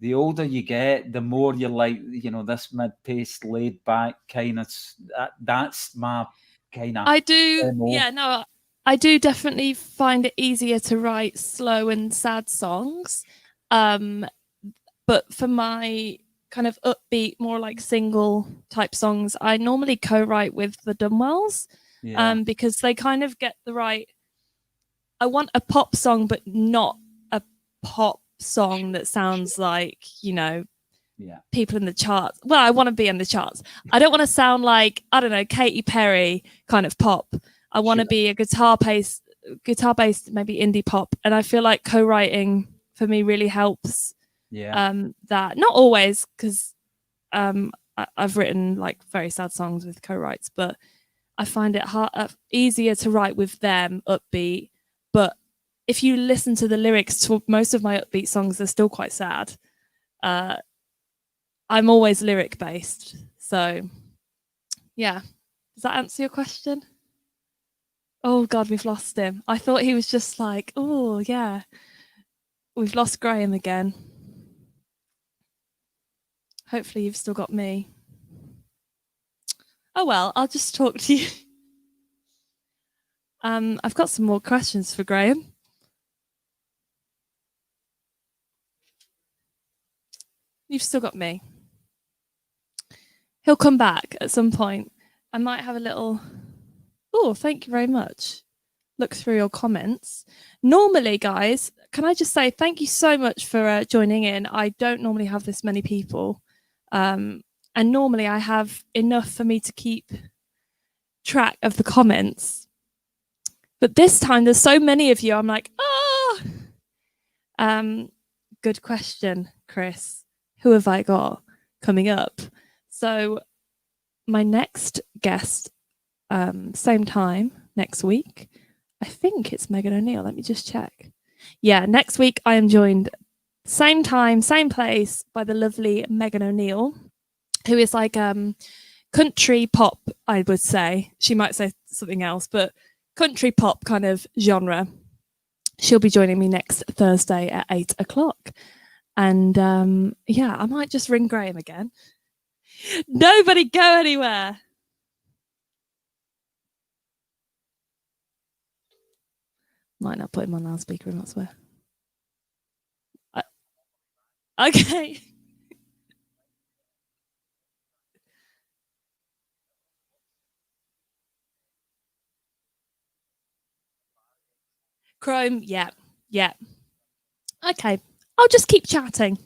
the older you get, the more you're like, this mid-paced, laid back kind of. That's my kind of. I do. Yeah, no, I do definitely find it easier to write slow and sad songs. But for my kind of upbeat, more like single type songs, I normally co-write with the Dunwells, because they kind of get the right. I want a pop song, but not a pop song that sounds like, people in the charts. Well, I want to be in the charts. I don't want to sound like, I don't know, Katy Perry kind of pop. I want to be a guitar-based, maybe indie pop. And I feel like co-writing for me really helps. That not always, because I've written like very sad songs with co-writes, but I find it easier to write with them upbeat. But if you listen to the lyrics to most of my upbeat songs, they're still quite sad. I'm always lyric based, so yeah. Does that answer your question? Oh God, we've lost him. I thought he was just like, oh yeah. We've lost Graeme again. Hopefully you've still got me. Oh well, I'll just talk to you. I've got some more questions for Graeme. You've still got me. He'll come back at some point. I might have a little... Oh, thank you very much. Look through your comments. Normally, guys, can I just say thank you so much for joining in. I don't normally have this many people. And normally I have enough for me to keep track of the comments. But this time there's so many of you, I'm like, good question, Chris. Who have I got coming up? So my next guest, same time next week, I think it's Megan O'Neill. Let me just check. Yeah, next week I am joined same time, same place by the lovely Megan O'Neill, who is like country pop, I would say. She might say something else, but country pop kind of genre. She'll be joining me next Thursday at 8 o'clock. And yeah, I might just ring Graeme again. Nobody go anywhere. Might not put him on loudspeaker, I swear. Okay. Chrome, yeah. Okay, I'll just keep chatting.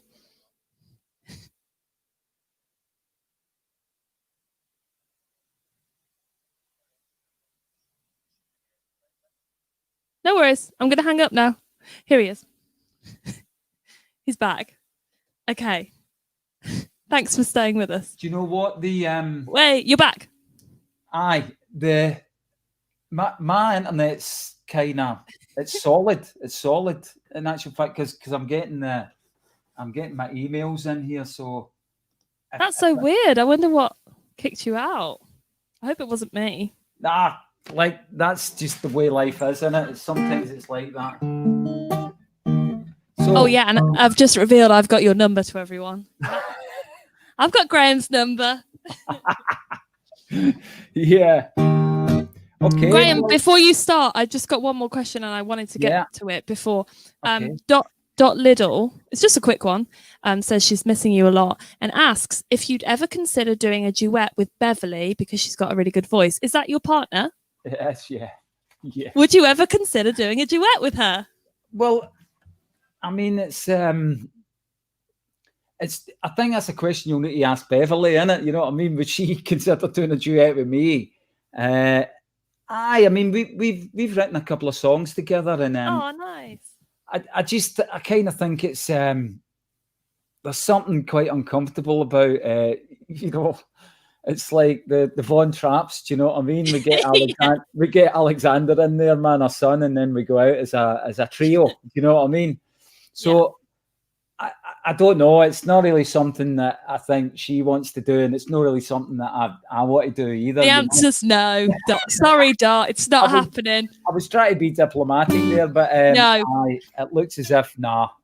No worries. I'm going to hang up now. Here he is. He's back. Okay. Thanks for staying with us. Do you know what the Wait, you're back. Aye, my internet's kind of it's solid. It's solid in actual fact because I'm getting my emails in here. So that's so weird. I wonder what kicked you out. I hope it wasn't me. Nah, like that's just the way life is, isn't it? Sometimes it's like that. So, oh yeah, and I've just revealed I've got your number to everyone. I've got Graeme's number. Yeah. Okay. Graeme, before you start, I just got one more question and I wanted to get to it before. Okay. Dot Liddle, it's just a quick one, says she's missing you a lot and asks if you'd ever consider doing a duet with Beverly because she's got a really good voice. Is that your partner? Yes, yeah. Would you ever consider doing a duet with her? Well, I mean, it's I think that's a question you'll need to ask Beverly, innit? You know what I mean? Would she consider doing a duet with me? I mean, we've written a couple of songs together, and oh, nice. I kind of think it's there's something quite uncomfortable about it's like the Von Trapps, do you know what I mean? We get we get Alexander in there, man, our son, and then we go out as a trio. Do you know what I mean? So I don't know. It's not really something that I think she wants to do, and it's not really something that I want to do either. The answer's no. Sorry, Dot, it's not happening. I was trying to be diplomatic there, but no. It looks as if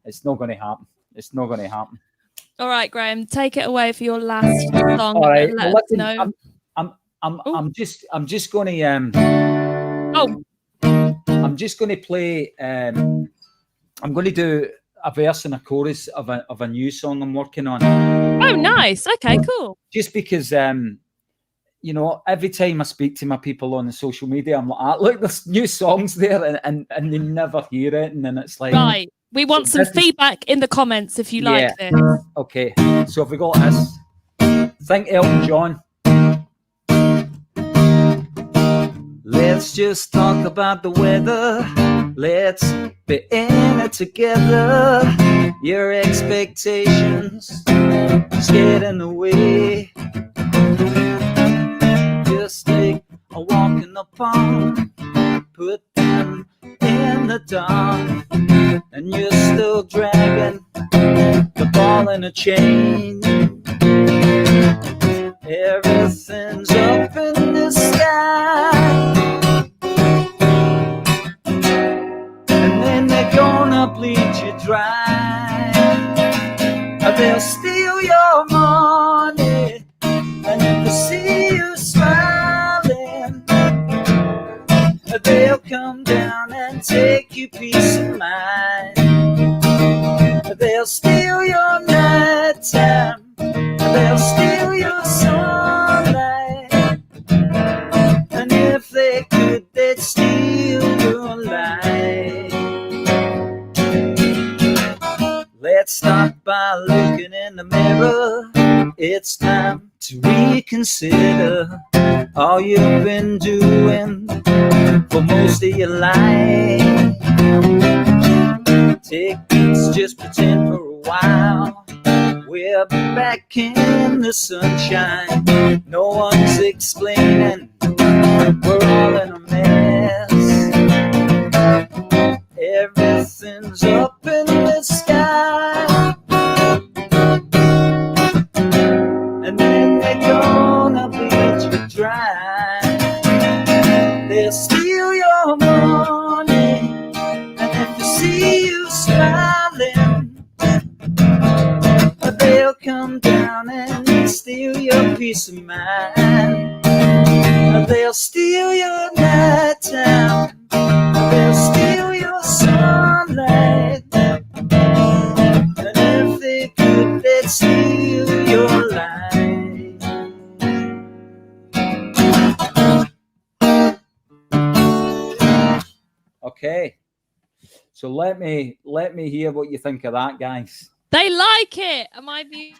it's not going to happen. It's not going to happen. All right, Graeme, take it away for your last song. All right, let us know. I'm just going to I'm just going to play. I'm going to do a verse and a chorus of a new song I'm working on. Oh, nice. Okay, cool. Just because every time I speak to my people on the social media, I'm like, look, there's new songs there, and they never hear it, and then it's like, right. We want some feedback in the comments if you like this. Okay, so if we got this, think Elton John. Let's just talk about the weather. Let's be in it together. Your expectations just get in the way. Just take a walk in the pond, put them in the dark, and you're still dragging the ball in a chain. Everything's up in the sky, and then they're gonna bleed you dry. They'll steal your money, and if they see you smiling, they'll come down and take your peace of mind. They'll steal your night time, they'll steal your sunlight, and if they could, they'd steal your life. Let's start by looking in the mirror. It's time to reconsider all you've been doing for most of your life. Let's just pretend for a while we're back in the sunshine. No one's explaining, we're all in a mess. Everything's up in the sky, and then they're gonna bleed you dry. They'll steal your money, and if they see you smiling, they'll come down and steal your peace of mind. They'll steal your night time, they'll steal your sunlight, and if they could, they'd steal your life. Okay, so let me hear what you think of that, guys. They like it. Am I view?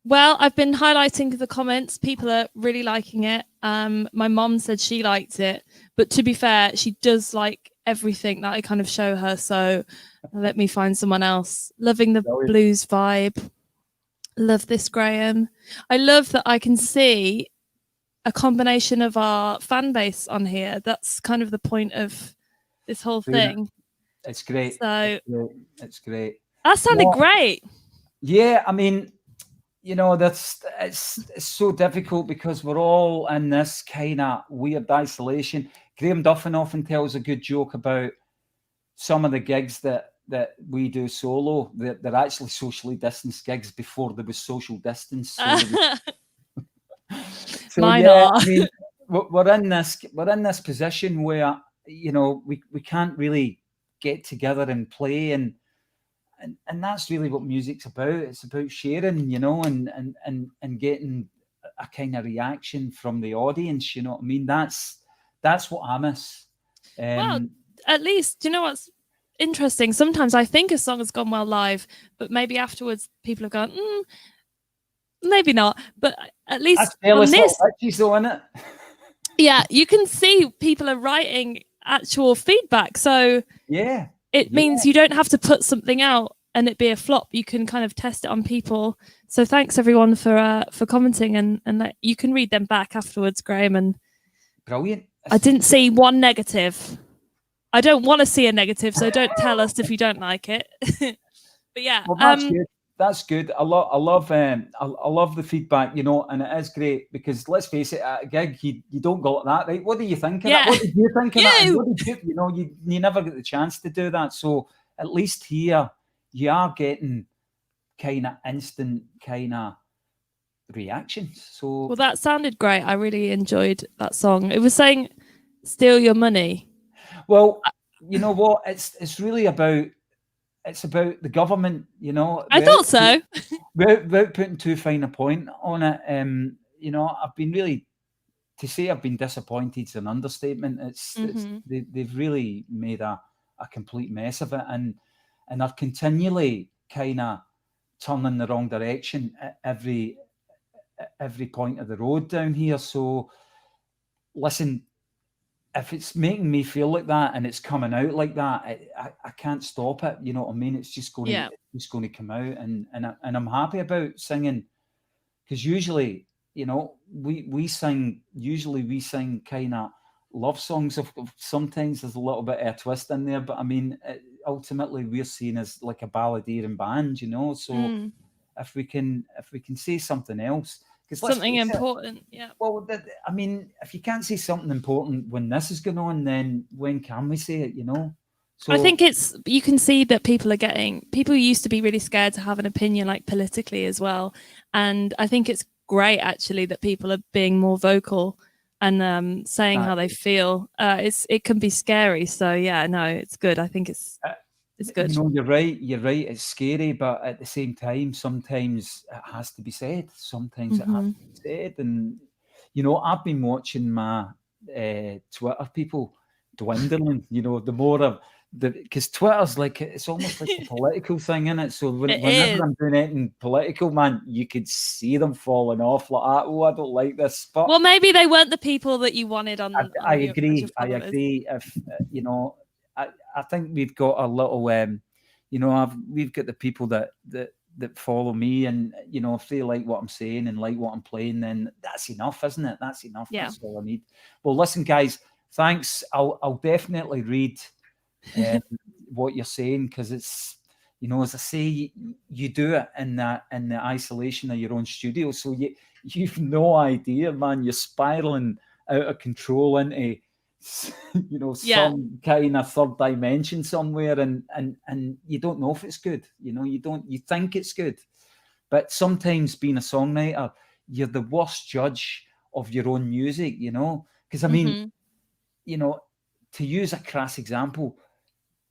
Well, I've been highlighting the comments. People are really liking it. My mom said she liked it, but to be fair, she does like everything that I kind of show her. So let me find someone else. Loving the blues vibe. Love this, Graeme. I love that I can see a combination of our fan base on here. That's kind of the point of this whole thing. It's great. So it's great. That sounded great. Yeah, I mean, it's so difficult because we're all in this kind of weird isolation. Graham Duffin often tells a good joke about some of the gigs that we do solo. They're actually socially distanced gigs before there was social distance. So Mine are. I mean, we're in this position where we can't really get together and play, and that's really what music's about. It's about sharing, and getting a kind of reaction from the audience. You know what I mean? That's what I miss. Well, at least, you know what's interesting? Sometimes I think a song has gone well live, but maybe afterwards people have gone, maybe not. But at least on this, yeah, you can see people are writing actual feedback. So yeah, it means you don't have to put something out and it be a flop. You can kind of test it on people. So thanks everyone for commenting, and that you can read them back afterwards, Graeme. And brilliant. I didn't see one negative. I don't want to see a negative, so don't tell us if you don't like it. But yeah, well, that's good. That's good. I love the feedback, you know, and it is great because let's face it, at a gig you don't go like that, right? What do you think of that? What did you think of that? And what did you know, you never get the chance to do that. So at least here you are getting kind of instant kind of reactions. So well, that sounded great. I really enjoyed that song. It was saying "Steal Your Money." Well, you know what? It's really about. It's about the government, you know. I thought so. Without putting too fine a point on it, you know, I've been disappointed is an understatement. They've really made a complete mess of it, and are continually kind of turning the wrong direction at every point of the road down here. So, listen. If it's making me feel like that and it's coming out like that, I can't stop it. You know what I mean? It's just going to come out, and I'm happy about singing because usually, you know, we sing kind of love songs. Of sometimes there's a little bit of a twist in there, but I mean, ultimately we're seen as like a balladeering band, you know. So if we can say something else. Something important, yeah. Well, I mean, if you can't say something important when this is going on, then when can we say it, you know? So I think you can see that people used to be really scared to have an opinion, like politically as well. And I think it's great, actually, that people are being more vocal and saying how they feel. It can be scary. So, yeah, no, it's good. I think it's good. You know, you're right. It's scary, but at the same time, sometimes it has to be said. Sometimes it has to be said. And, you know, I've been watching my Twitter people dwindling, you know, the more of because Twitter's like, it's almost like a political thing, isn't it? So whenever I'm doing anything political, man, you could see them falling off like that. Oh, I don't like this. But well, maybe they weren't the people that you wanted on. I agree. If you know, I think we've got a little, you know, we've got the people that follow me, and you know, if they like what I'm saying and like what I'm playing, then that's enough, isn't it? That's enough. Yeah. That's all I need. Well, listen, guys, thanks. I'll definitely read what you're saying because it's, you know, as I say, you do it in the isolation of your own studio, so you've no idea, man. You're spiraling out of control into, you know, some kind of third dimension somewhere, and you don't know if it's good. You know, you think it's good, but sometimes being a songwriter, you're the worst judge of your own music. You know, because I mean, you know, to use a crass example,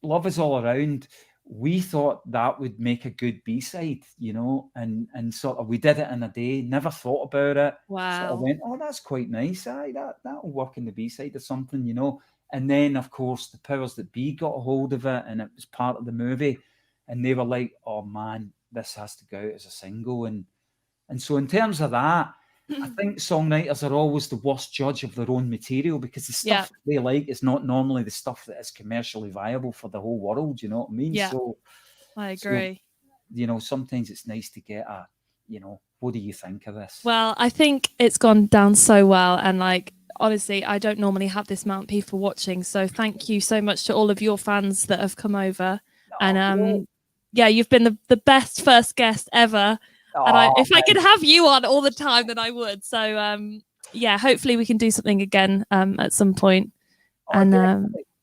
Love Is All Around, we thought that would make a good B-side, you know, and sort of we did it in a day, never thought about it. Wow. Sort of went, oh, that's quite nice. That'll work in the B-side or something, you know. And then, of course, the powers that be got a hold of it, and it was part of the movie. And they were like, oh, man, this has to go out as a single. And so in terms of that, I think songwriters are always the worst judge of their own material because the stuff that they like is not normally the stuff that is commercially viable for the whole world. You know what I mean? Yeah, so I agree. So, you know, sometimes it's nice to get you know, what do you think of this? Well, I think it's gone down so well. And like, honestly, I don't normally have this amount of people watching. So thank you so much to all of your fans that have come over. And yeah, you've been the best first guest ever. And if I could have you on all the time, then I would. So, yeah, hopefully we can do something again at some point.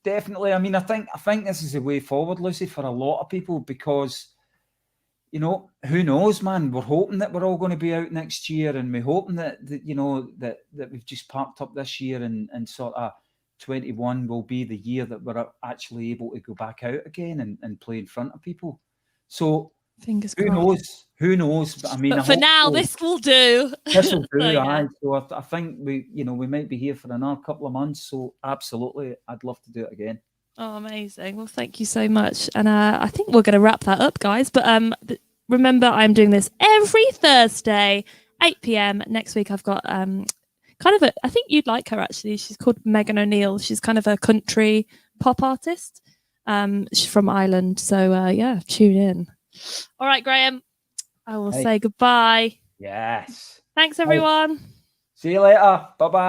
Definitely. I mean, I think this is the way forward, Lucy, for a lot of people because, you know, who knows, man? We're hoping that we're all going to be out next year, and we're hoping that you know, that we've just parked up this year and sort of 21 will be the year that we're actually able to go back out again and play in front of people. So, fingers crossed. Who knows? But I mean, for now, this will do. This will do, aye. So I think we might be here for another couple of months. So absolutely, I'd love to do it again. Oh, amazing! Well, thank you so much. And I think we're going to wrap that up, guys. But remember, I'm doing this every Thursday, 8 p.m. Next week, I've got kind of I think you'd like her actually. She's called Megan O'Neill. She's kind of a country pop artist. She's from Ireland. So yeah, tune in. All right, Graeme, I will say goodbye. Yes. Thanks, everyone. See you later. Bye-bye.